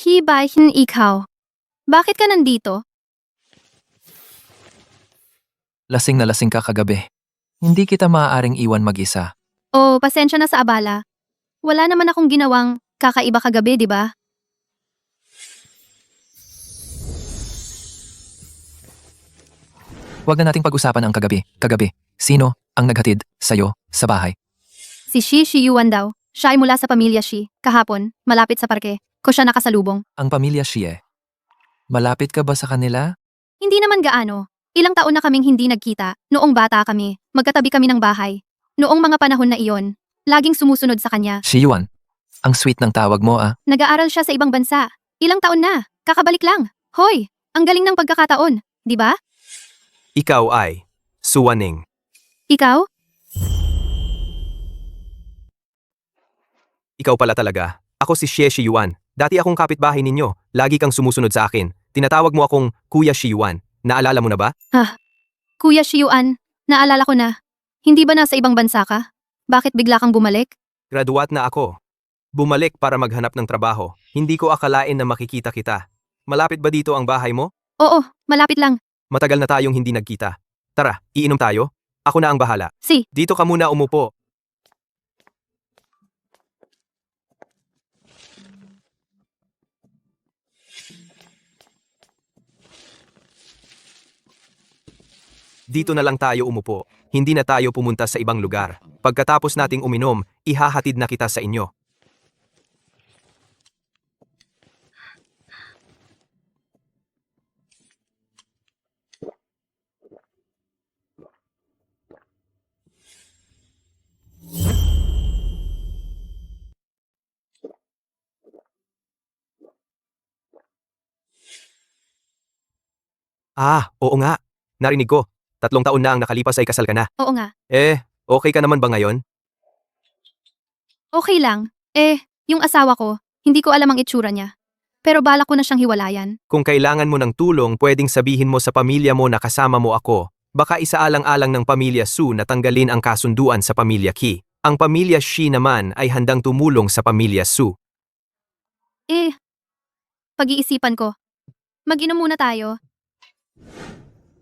Hibahin ikaw. Bakit ka nandito? Lasing na lasing ka kagabi. Hindi kita maaaring iwan mag-isa. Oh, pasensya na sa abala. Wala naman akong ginawang kakaiba kagabi, di ba? Huwag na nating pag-usapan ang kagabi. Kagabi, sino ang naghatid sa'yo sa bahay? Si Shi Yuan daw. Siya ay mula sa pamilya Shi. Kahapon, malapit sa parke, ko siya nakasalubong. Ang pamilya Xie. Malapit ka ba sa kanila? Hindi naman gaano. Ilang taon na kaming hindi nagkita. Noong bata kami, magkatabi kami ng bahay. Noong mga panahon na iyon, laging sumusunod sa kanya. Si Yuan. Ang sweet ng tawag mo ah. Nag-aaral siya sa ibang bansa. Ilang taon na. Kakabalik lang. Hoy, ang galing ng pagkakataon. Di ba? Ikaw ay Suwaning. Ikaw? Ikaw pala talaga. Ako si Xie Yuan. Dati akong kapitbahay ninyo. Lagi kang sumusunod sa akin. Tinatawag mo akong Kuya Yuan. Naalala mo na ba? Kuya Shi Yuan, naalala ko na. Hindi ba nasa ibang bansa ka? Bakit bigla kang bumalik? Graduat na ako. Bumalik para maghanap ng trabaho. Hindi ko akalain na makikita kita. Malapit ba dito ang bahay mo? Oo, malapit lang. Matagal na tayong hindi nagkita. Tara, iinom tayo. Ako na ang bahala. Si, Dito ka muna umupo. Dito na lang tayo umupo. Hindi na tayo pumunta sa ibang lugar. Pagkatapos nating uminom, ihahatid na kita sa inyo. Oo nga. Narinig ko. 3 taon na ang nakalipas ay kasal ka na. oo nga. Okay ka naman ba ngayon? Okay lang. Yung asawa ko, hindi ko alam ang itsura niya. Pero balak ko na siyang hiwalayan. Kung kailangan mo ng tulong, pwedeng sabihin mo sa pamilya mo na kasama mo ako. Baka isaalang-alang ng pamilya Su na tanggalin ang kasunduan sa pamilya Ki. Ang pamilya Shi naman ay handang tumulong sa pamilya Su. Pag-iisipan ko. Mag-inom muna tayo.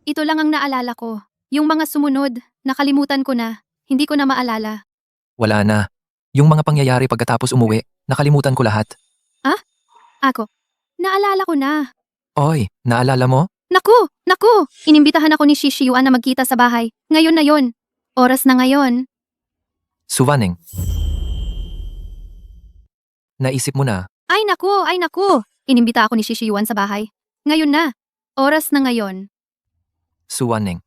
Ito lang ang naalala ko. Yung mga sumunod, nakalimutan ko na. Hindi ko na maalala. Wala na. Yung mga pangyayari pagkatapos umuwi, nakalimutan ko lahat. Ako, naalala ko na. Oy, naalala mo? Naku! Inimbitahan ako ni Shi Yuan na magkita sa bahay. Ngayon na yon. Oras na ngayon. Suwaning. Naisip mo na, Ay naku, ay naku! Inimbita ako ni Shishiyuan sa bahay. Ngayon na. Oras na ngayon. Suwaning.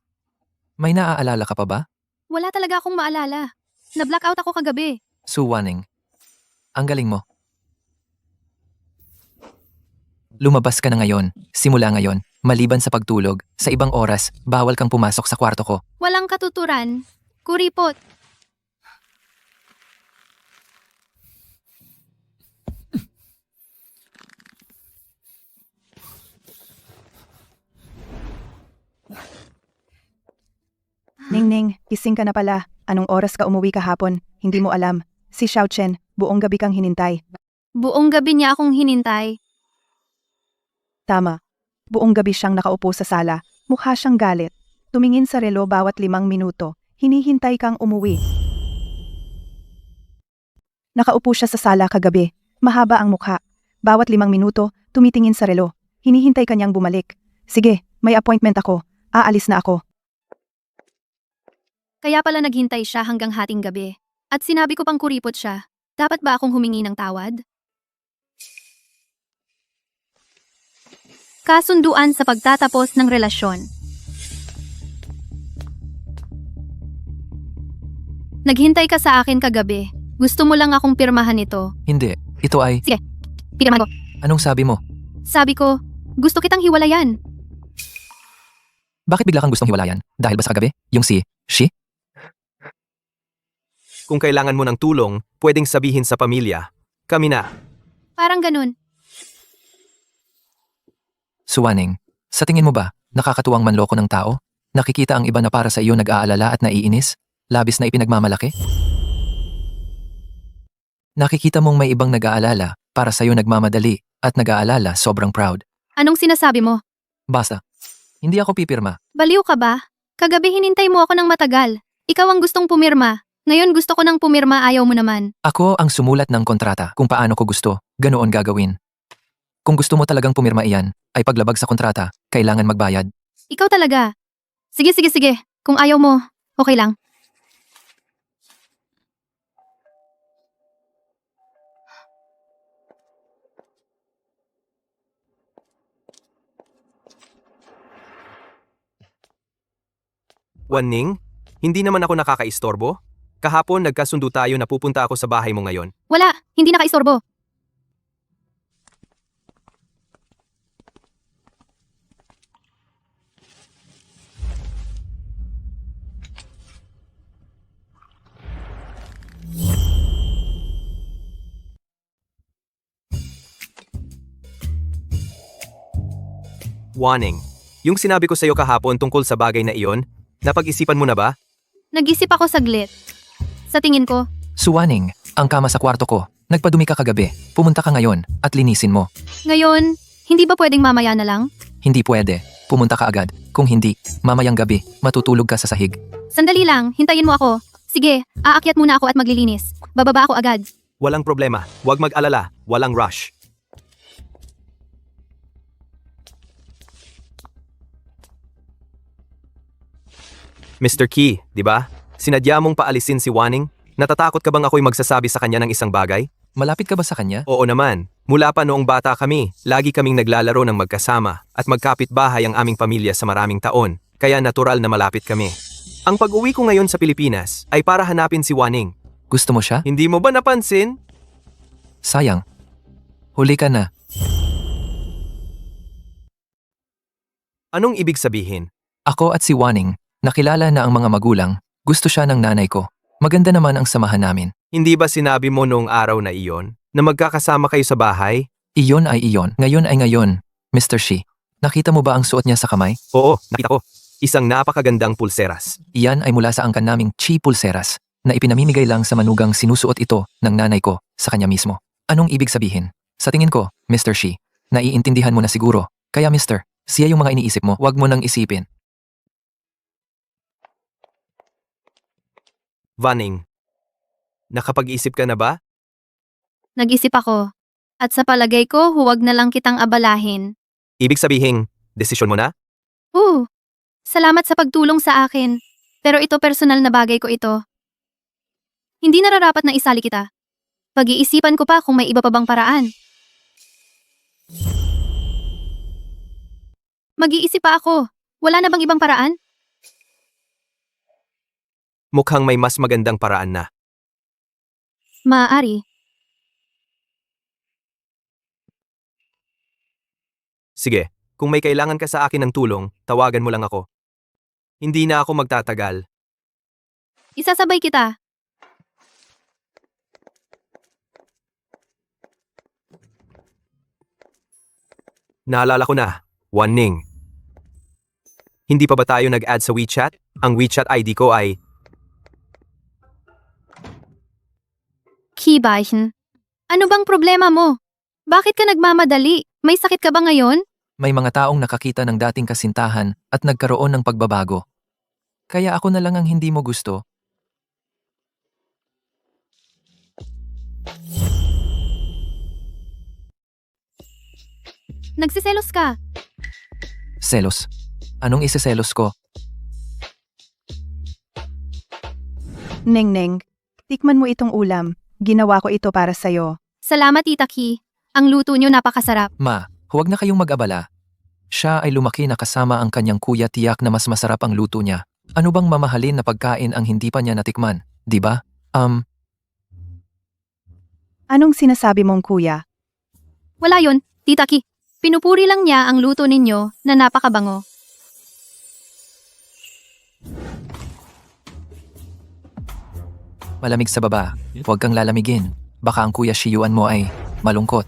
May naaalala ka pa ba? Wala talaga akong maalala. Na-blackout ako kagabi. Suwaning. Ang galing mo. Lumabas ka na ngayon, simula ngayon, maliban sa pagtulog, sa ibang oras, bawal kang pumasok sa kwarto ko. Walang katuturan. Kuripot. Ningning, gising ka na pala. Anong oras ka umuwi kahapon? Hindi mo alam. Si Xiao Chen, buong gabi kang hinintay. Buong gabi niya akong hinintay. Tama. Buong gabi siyang nakaupo sa sala. Mukha siyang galit. Tumingin sa relo bawat 5 minuto. Hinihintay kang umuwi. Nakaupo siya sa sala kagabi. Mahaba ang mukha. Bawat 5 minuto, tumitingin sa relo. Hinihintay kanyang bumalik. Sige, may appointment ako. Aalis na ako. Kaya pala naghintay siya hanggang hating gabi. At sinabi ko pang kuripot siya. Dapat ba akong humingi ng tawad? Kasunduan sa pagtatapos ng relasyon. Naghintay ka sa akin kagabi. Gusto mo lang akong pirmahan ito. Hindi, ito ay, Pirmahan ko. anong sabi mo? Sabi ko, gusto kitang hiwalayan. Bakit bigla kang gustong hiwalayan? Dahil ba sa kagabi? Yung si, she? Kung kailangan mo ng tulong, pwedeng sabihin sa pamilya. Kami na. Parang ganun. Suwaning, sa tingin mo ba, nakakatuwang manloko ng tao? Nakikita ang iba na para sa iyo nag-aalala at naiinis? Labis na ipinagmamalaki? Nakikita mong may ibang nag-aalala, para sa iyo nagmamadali, at nag-aalala sobrang proud. Anong sinasabi mo? Basta, hindi ako pipirma. Baliw ka ba? Kagabi hinintay mo ako ng matagal. Ikaw ang gustong pumirma. Ngayon gusto ko nang pumirma, ayaw mo naman. Ako ang sumulat ng kontrata kung paano ko gusto, ganoon gagawin. Kung gusto mo talagang pumirma iyan, ay paglabag sa kontrata, kailangan magbayad. Ikaw talaga. Sige. Kung ayaw mo, okay lang. Wanning, hindi naman ako nakakaistorbo. Kahapon nagkasundo tayo na pupunta ako sa bahay mo ngayon. Wala, hindi nakaistorbo. Wanning, yung sinabi ko sa'yo kahapon tungkol sa bagay na iyon, napag-isipan mo na ba? Nag-isip ako saglit. Sa tingin ko, Suwaning, ang kama sa kwarto ko, nagpadumi ka kagabi, pumunta ka ngayon, at linisin mo. ngayon, hindi ba pwedeng mamaya na lang? Hindi pwede, pumunta ka agad. Kung hindi, mamayang gabi, matutulog ka sa sahig. Sandali lang, hintayin mo ako. Sige, aakyat muna ako at maglilinis. Bababa ako agad. Walang problema, huwag mag-alala, walang rush. Mr. Key, di ba? Sinadya mong paalisin si Wanning? Natatakot ka bang ako'y magsasabi sa kanya ng isang bagay? Malapit ka ba sa kanya? Oo naman. Mula pa noong bata kami, lagi kaming naglalaro ng magkasama at magkapit-bahay ang aming pamilya sa maraming taon, kaya natural na malapit kami. Ang pag-uwi ko ngayon sa Pilipinas ay para hanapin si Wanning. Gusto mo siya? Hindi mo ba napansin? Sayang. Huli ka na. Anong ibig sabihin? Ako at si Wanning, nakilala na ang mga magulang, gusto siya ng nanay ko. Maganda naman ang samahan namin. Hindi ba sinabi mo noong araw na iyon na magkakasama kayo sa bahay? Iyon ay iyon, ngayon ay ngayon, Mr. Shi. Nakita mo ba ang suot niya sa kamay? Oo, nakita ko. Isang napakagandang pulseras. Iyan ay mula sa angkan naming Chi Pulseras, na ipinamimigay lang sa manugang sinusuot ito ng nanay ko sa kanya mismo. Anong ibig sabihin? Sa tingin ko, Mr. Shi, naiintindihan mo na siguro. Kaya Mr., siya yung mga iniisip mo, wag mo nang isipin. Wanning, nakapag-isip ka na ba? Nag-isip ako. At sa palagay ko, huwag na lang kitang abalahin. Ibig sabihin, desisyon mo na? Salamat sa pagtulong sa akin. Pero ito personal na bagay ko ito. Hindi nararapat na isali kita. Pag-iisipan ko pa kung may iba pa bang paraan. Mag-iisip pa ako. Wala na bang ibang paraan? Mukhang may mas magandang paraan na. Maaari. Sige, kung may kailangan ka sa akin ng tulong, tawagan mo lang ako. Hindi na ako magtatagal. Isasabay kita. Naalala ko na, Wanning. Hindi pa ba tayo nag-add sa WeChat? Ang WeChat ID ko ay Kibaichen. Ano bang problema mo? Bakit ka nagmamadali? May sakit ka ba ngayon? May mga taong nakakita ng dating kasintahan at nagkaroon ng pagbabago. Kaya ako na lang ang hindi mo gusto. Nagsiselos ka. Selos. Anong isiselos ko? Neng, tikman mo itong ulam. Ginawa ko ito para sa'yo. Salamat, Tita Ki. Ang luto niyo napakasarap. Ma, huwag na kayong mag-abala. Siya ay lumaki na kasama ang kanyang kuya, tiyak na mas masarap ang luto niya. Ano bang mamahalin na pagkain ang hindi pa niya natikman, di ba? Anong sinasabi mong kuya? Wala yon, Tita Ki. Pinupuri lang niya ang luto ninyo na napakabango. Malamig sa baba. Huwag kang lalamigin. Baka ang kuya Shiyuan mo ay malungkot.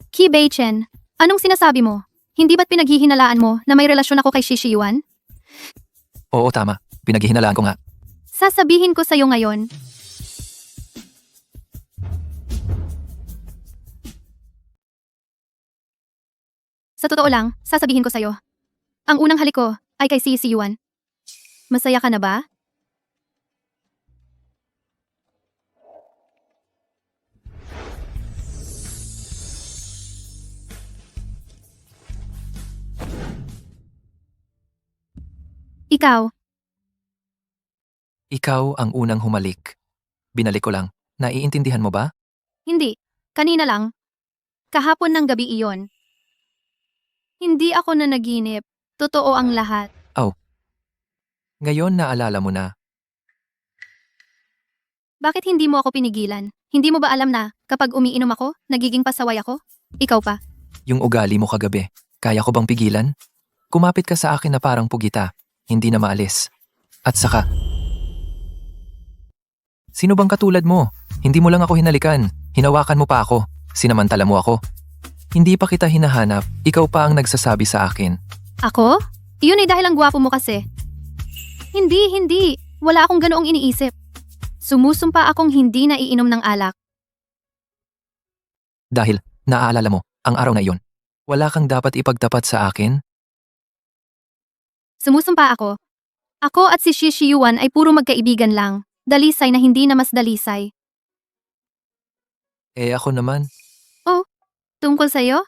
Ki Beichen, anong sinasabi mo? Hindi ba't pinaghihinalaan mo na may relasyon ako kay Shishiyuan? Oo, tama. Pinaghihinalaan ko nga. Sasabihin ko sa'yo ngayon. Sa totoo lang, sasabihin ko sa'yo. Ang unang halik ko ay kay Shishiyuan. Masaya ka na ba? Ikaw, Ikaw ang unang humalik. Binalik ko lang. Naiintindihan mo ba? hindi. Kanina lang. Kahapon ng gabi iyon. Hindi ako na naginip. Totoo ang lahat. Ngayon naalala mo na. Bakit hindi mo ako pinigilan? Hindi mo ba alam na kapag umiinom ako, nagiging pasaway ako? Ikaw pa. Yung ugali mo kagabi. Kaya ko bang pigilan? Kumapit ka sa akin na parang pugita. Hindi na maalis. At saka, sino bang katulad mo? Hindi mo lang ako hinalikan. Hinawakan mo pa ako. Sinamantala mo ako. Hindi pa kita hinahanap. Ikaw pa ang nagsasabi sa akin. Ako? Iyon ay dahil ang gwapo mo kasi. Hindi. Wala akong ganoong iniisip. Sumusumpa akong hindi na iinom ng alak. Dahil, naaalala mo, ang araw na iyon. Wala kang dapat ipagtapat sa akin? Sumusumpa ako. Ako at si Shishiyuan ay puro magkaibigan lang. Dalisay na hindi na mas dalisay. Eh ako naman. Tungkol sa'yo?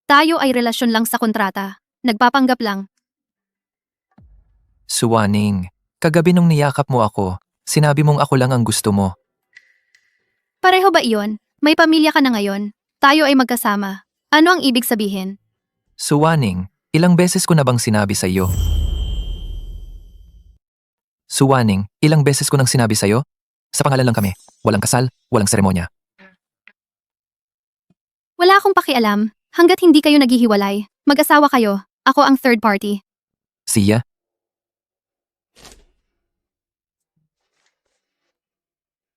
Tayo ay relasyon lang sa kontrata. Nagpapanggap lang. Suwaning, kagabi nung niyakap mo ako, sinabi mong ako lang ang gusto mo. Pareho ba iyon? May pamilya ka na ngayon. Tayo ay magkasama. Ano ang ibig sabihin? Suwaning, ilang beses ko na bang sinabi sa iyo? Suwaning, ilang beses ko nang sinabi sa iyo? Sa pangalan lang kami. Walang kasal, walang seremonya. Wala akong pakialam. Hanggat hindi kayo naghihiwalay. Mag-asawa kayo. Ako ang third party. Siya?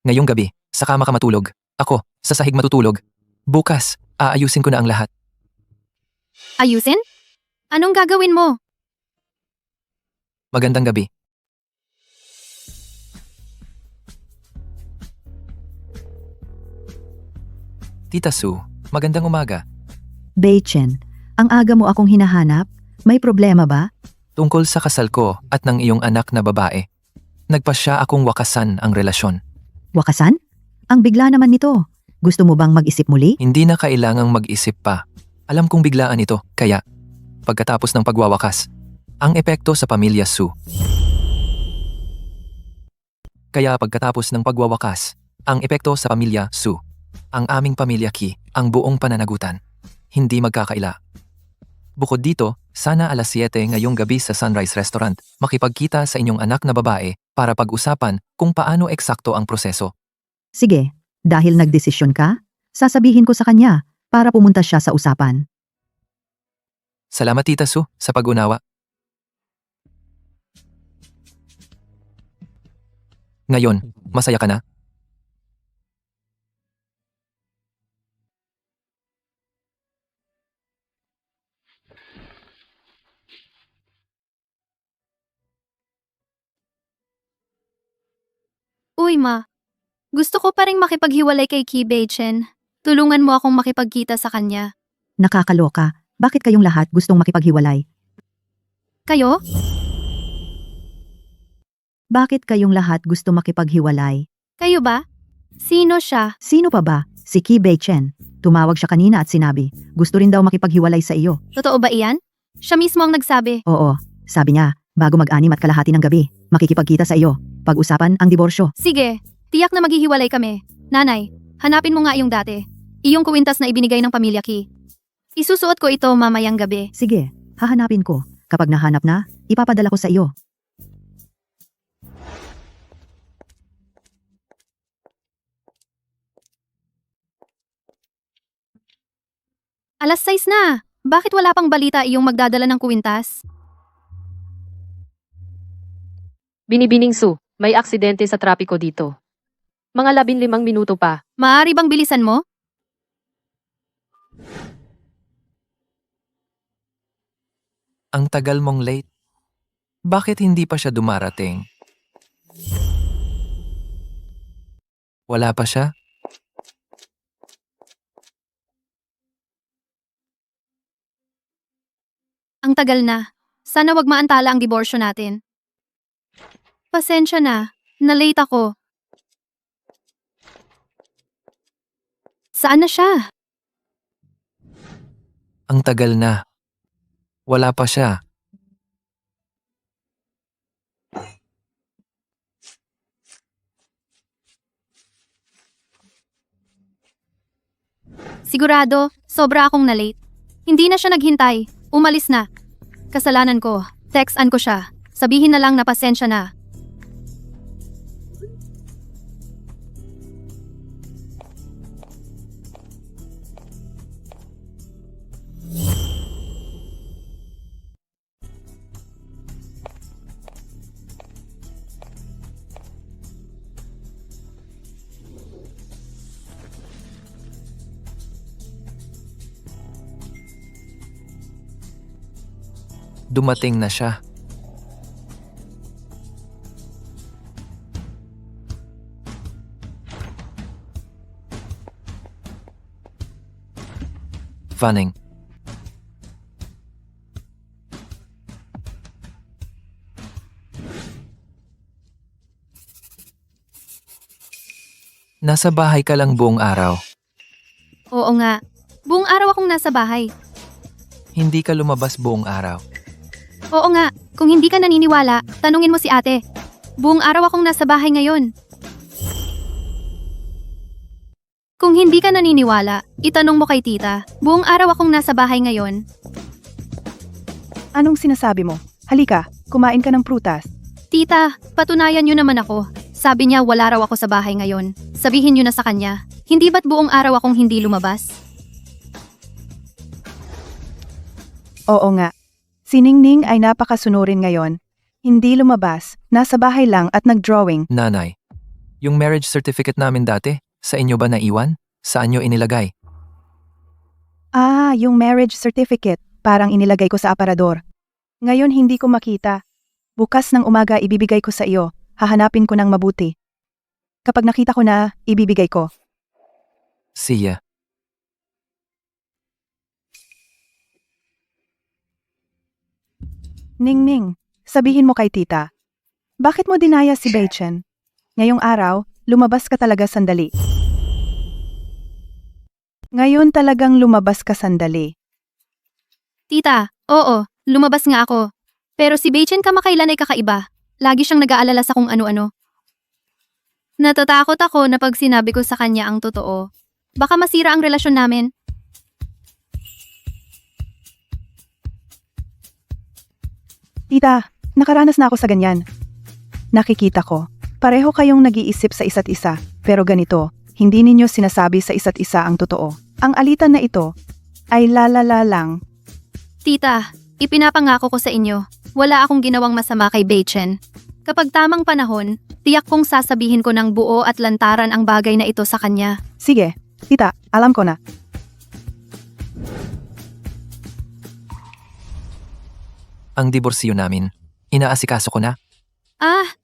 Ngayong gabi, sa kama ka matulog. Ako, sa sahig matutulog. Bukas, aayusin ko na ang lahat. Ayusin? Anong gagawin mo? Magandang gabi. Tita Sue, magandang umaga. Beichen, ang aga mo akong hinahanap? May problema ba? Tungkol sa kasal ko at ng iyong anak na babae. Nagpasya akong wakasan ang relasyon. Wakasan? Ang bigla naman nito. Gusto mo bang mag-isip muli? Hindi na kailangang mag-isip pa. Alam kong biglaan ito, kaya pagkatapos ng pagwawakas, ang epekto sa pamilya Sue. Kaya pagkatapos ng pagwawakas, ang epekto sa pamilya Su, ang aming pamilya Ki, ang buong pananagutan, hindi magkakaila. Bukod dito, sana alas 7 ngayong gabi sa Sunrise Restaurant, makipagkita sa inyong anak na babae para pag-usapan kung paano eksakto ang proseso. Sige, dahil nagdesisyon ka, sasabihin ko sa kanya para pumunta siya sa usapan. Salamat Tita Su sa pag-unawa. Ngayon, masaya ka na? Uy ma, gusto ko pa rin makipaghiwalay kay Ki Bei-chen. Tulungan mo akong makipagkita sa kanya. Nakakaloka, bakit kayong lahat gustong makipaghiwalay? Kayo? Bakit kayong lahat gusto makipaghiwalay? Kayo ba? Sino siya? Sino pa ba? Si Ki Bei-chen. Tumawag siya kanina at sinabi, gusto rin daw makipaghiwalay sa iyo. Totoo ba iyan? Siya mismo ang nagsabi. Oo, sabi niya, bago mag-anim at kalahati ng gabi, makikipagkita sa iyo. Pag-usapan ang diborsyo. Sige, tiyak na maghihiwalay kami. Nanay, hanapin mo nga iyong dati. Iyong kuwintas na ibinigay ng pamilya Ki. Isusuot ko ito mamayang gabi. Sige, hahanapin ko. Kapag nahanap na, ipapadala ko sa iyo. Alas 6 na. Bakit wala pang balita iyong magdadala ng kuwintas? Binibining Su, may aksidente sa trapiko dito. Mga 15 minuto pa. Maaari bang bilisan mo? Ang tagal mong late. Bakit hindi pa siya dumarating? Wala pa siya? Ang tagal na. Sana wag maantala ang diborsyo natin. Pasensya na. Na-late ako. Saan na siya? Ang tagal na. Wala pa siya. Sigurado, sobra akong na-late. Hindi na siya naghintay. Umalis na. Kasalanan ko. Textan ko siya. Sabihin na lang na pasensya na. Dumating na siya. Fanning. Nasa bahay ka lang buong araw. Oo nga. Buong araw akong nasa bahay. Hindi ka lumabas buong araw. Oo nga. Kung hindi ka naniniwala, tanungin mo si ate. Buong araw akong nasa bahay ngayon. Kung hindi ka naniniwala, itanong mo kay tita. Buong araw akong nasa bahay ngayon. Anong sinasabi mo? Halika, kumain ka ng prutas. Tita, patunayan niyo naman ako. Sabi niya wala raw ako sa bahay ngayon. Sabihin niyo na sa kanya. Hindi ba't buong araw akong hindi lumabas? Oo nga. Si Ningning ay napakasunurin ngayon. Hindi lumabas, nasa bahay lang at nag-drawing. Nanay, yung marriage certificate namin dati, sa inyo ba naiwan? Saan nyo inilagay? Ah, yung marriage certificate, parang inilagay ko sa aparador. Ngayon hindi ko makita. Bukas ng umaga ibibigay ko sa iyo. Hahanapin ko ng mabuti. Kapag nakita ko na, ibibigay ko. Siya. Ningning, sabihin mo kay tita. Bakit mo dinaya si Bei-chen? Ngayong araw, lumabas ka talaga sandali. Ngayon talagang lumabas ka sandali. Tita, oo, lumabas nga ako. Pero si Bei-chen kamakailan ay kakaiba. Lagi siyang nag-aalala sa kung ano-ano. Natatakot ako na pag sinabi ko sa kanya ang totoo. Baka masira ang relasyon namin. Tita, nakaranas na ako sa ganyan. Nakikita ko, pareho kayong nag-iisip sa isa't isa, pero ganito, hindi ninyo sinasabi sa isa't isa ang totoo. Ang alitan na ito ay lalala lang. Tita, ipinapangako ko sa inyo, wala akong ginawang masama kay Beichen. Kapag tamang panahon, tiyak kong sasabihin ko ng buo at lantaran ang bagay na ito sa kanya. Sige, tita, alam ko na. Ang diborsyo namin, inaasikaso ko na.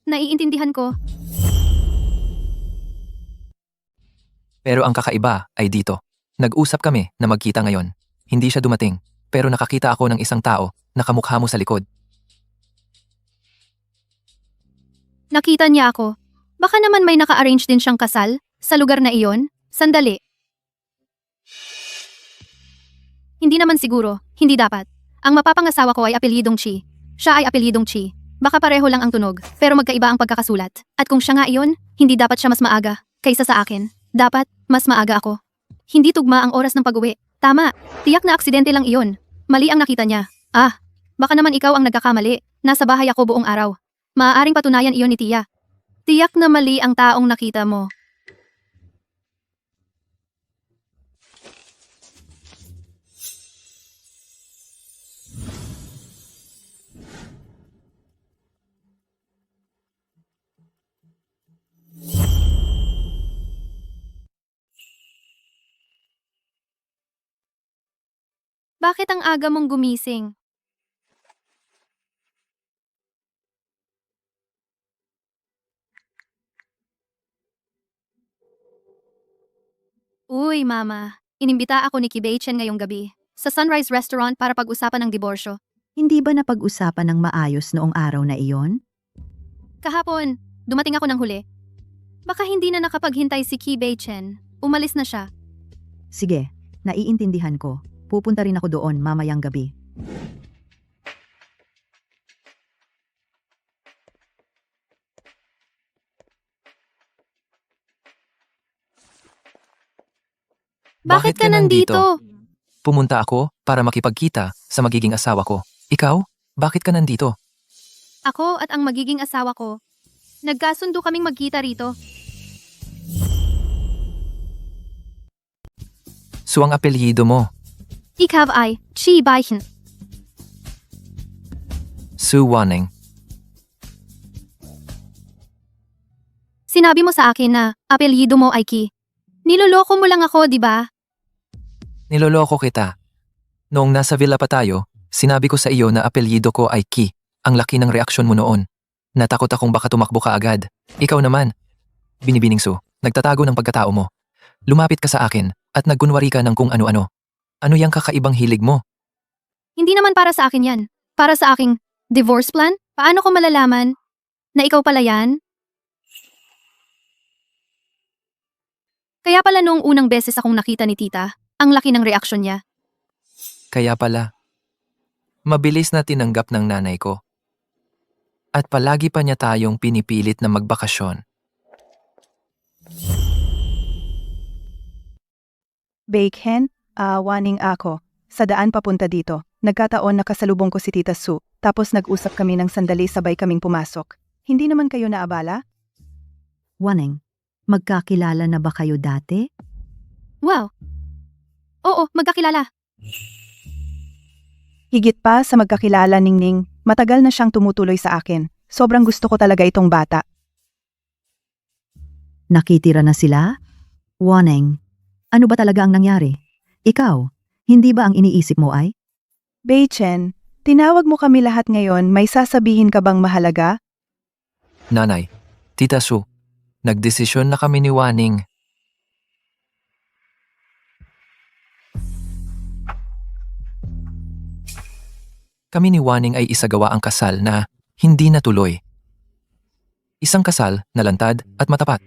Naiintindihan ko. Pero ang kakaiba ay dito. Nag-usap kami na magkita ngayon. Hindi siya dumating, pero nakakita ako ng isang tao na kamukha mo sa likod. Nakita niya ako. Baka naman may naka-arrange din siyang kasal sa lugar na iyon. Sandali. Hindi naman siguro, hindi dapat. Ang mapapangasawa ko ay apelyidong Chi. Siya ay apelyidong Chi. Baka pareho lang ang tunog, pero magkaiba ang pagkakasulat. At kung siya nga iyon, hindi dapat siya mas maaga kaysa sa akin. Dapat, mas maaga ako. Hindi tugma ang oras ng pag-uwi. Tama, tiyak na aksidente lang iyon. Mali ang nakita niya. Baka naman ikaw ang nagkakamali. Nasa bahay ako buong araw. Maaaring patunayan iyon ni Tia. Tiyak na mali ang taong nakita mo. Bakit ang aga mong gumising? Uy, Mama. Inimbita ako ni Kibeichen ngayong gabi sa Sunrise Restaurant para pag-usapan ng diborsyo. Hindi ba napag-usapan ng maayos noong araw na iyon? Kahapon, dumating ako ng huli. Baka hindi na nakapaghintay si Kibeichen. Umalis na siya. Sige, naiintindihan ko. Pupunta rin ako doon mamayang gabi. Bakit ka nandito? Pumunta ako para makipagkita sa magiging asawa ko. Ikaw? Bakit ka nandito? Ako at ang magiging asawa ko. Nagkasundo kaming magkita rito. So ang apelyido mo, Ikaw ay Chi Baichen. Su Wanning. Sinabi mo sa akin na apelyido mo ay Ki. Niloloko mo lang ako, di ba? Niloloko kita. Noong nasa villa pa tayo, sinabi ko sa iyo na apelyido ko ay Ki. Ang laki ng reaksyon mo noon. Natakot akong baka tumakbo ka agad. Ikaw naman. Binibining Su, nagtatago ng pagkatao mo. Lumapit ka sa akin at nagkunwari ka ng kung ano-ano. Ano yang kakaibang hilig mo? Hindi naman para sa akin yan. Para sa aking divorce plan? Paano ko malalaman na ikaw pala yan? Kaya pala noong unang beses akong nakita ni Tita, ang laki ng reaksyon niya. Kaya pala, mabilis na tinanggap ng nanay ko. At palagi pa niya tayong pinipilit na magbakasyon. Beichen, Wanning ako. Sa daan papunta dito. Nagkataon na kasalubong ko si Tita Su, tapos nag-usap kami ng sandali sabay kaming pumasok. Hindi naman kayo naabala? Waneng, magkakilala na ba kayo dati? Wow! Oo, magkakilala. Higit pa sa magkakilala, Ningning, matagal na siyang tumutuloy sa akin. Sobrang gusto ko talaga itong bata. Nakitira na sila? Waneng, ano ba talaga ang nangyari? Ikaw, hindi ba ang iniisip mo ay? Beichen, tinawag mo kami lahat ngayon, may sasabihin ka bang mahalaga? Nanay, Tita Su, nagdesisyon na kami ni Wanning. Kami ni Wanning ay isagawa ang kasal na hindi natuloy. Isang kasal na lantad at matapat.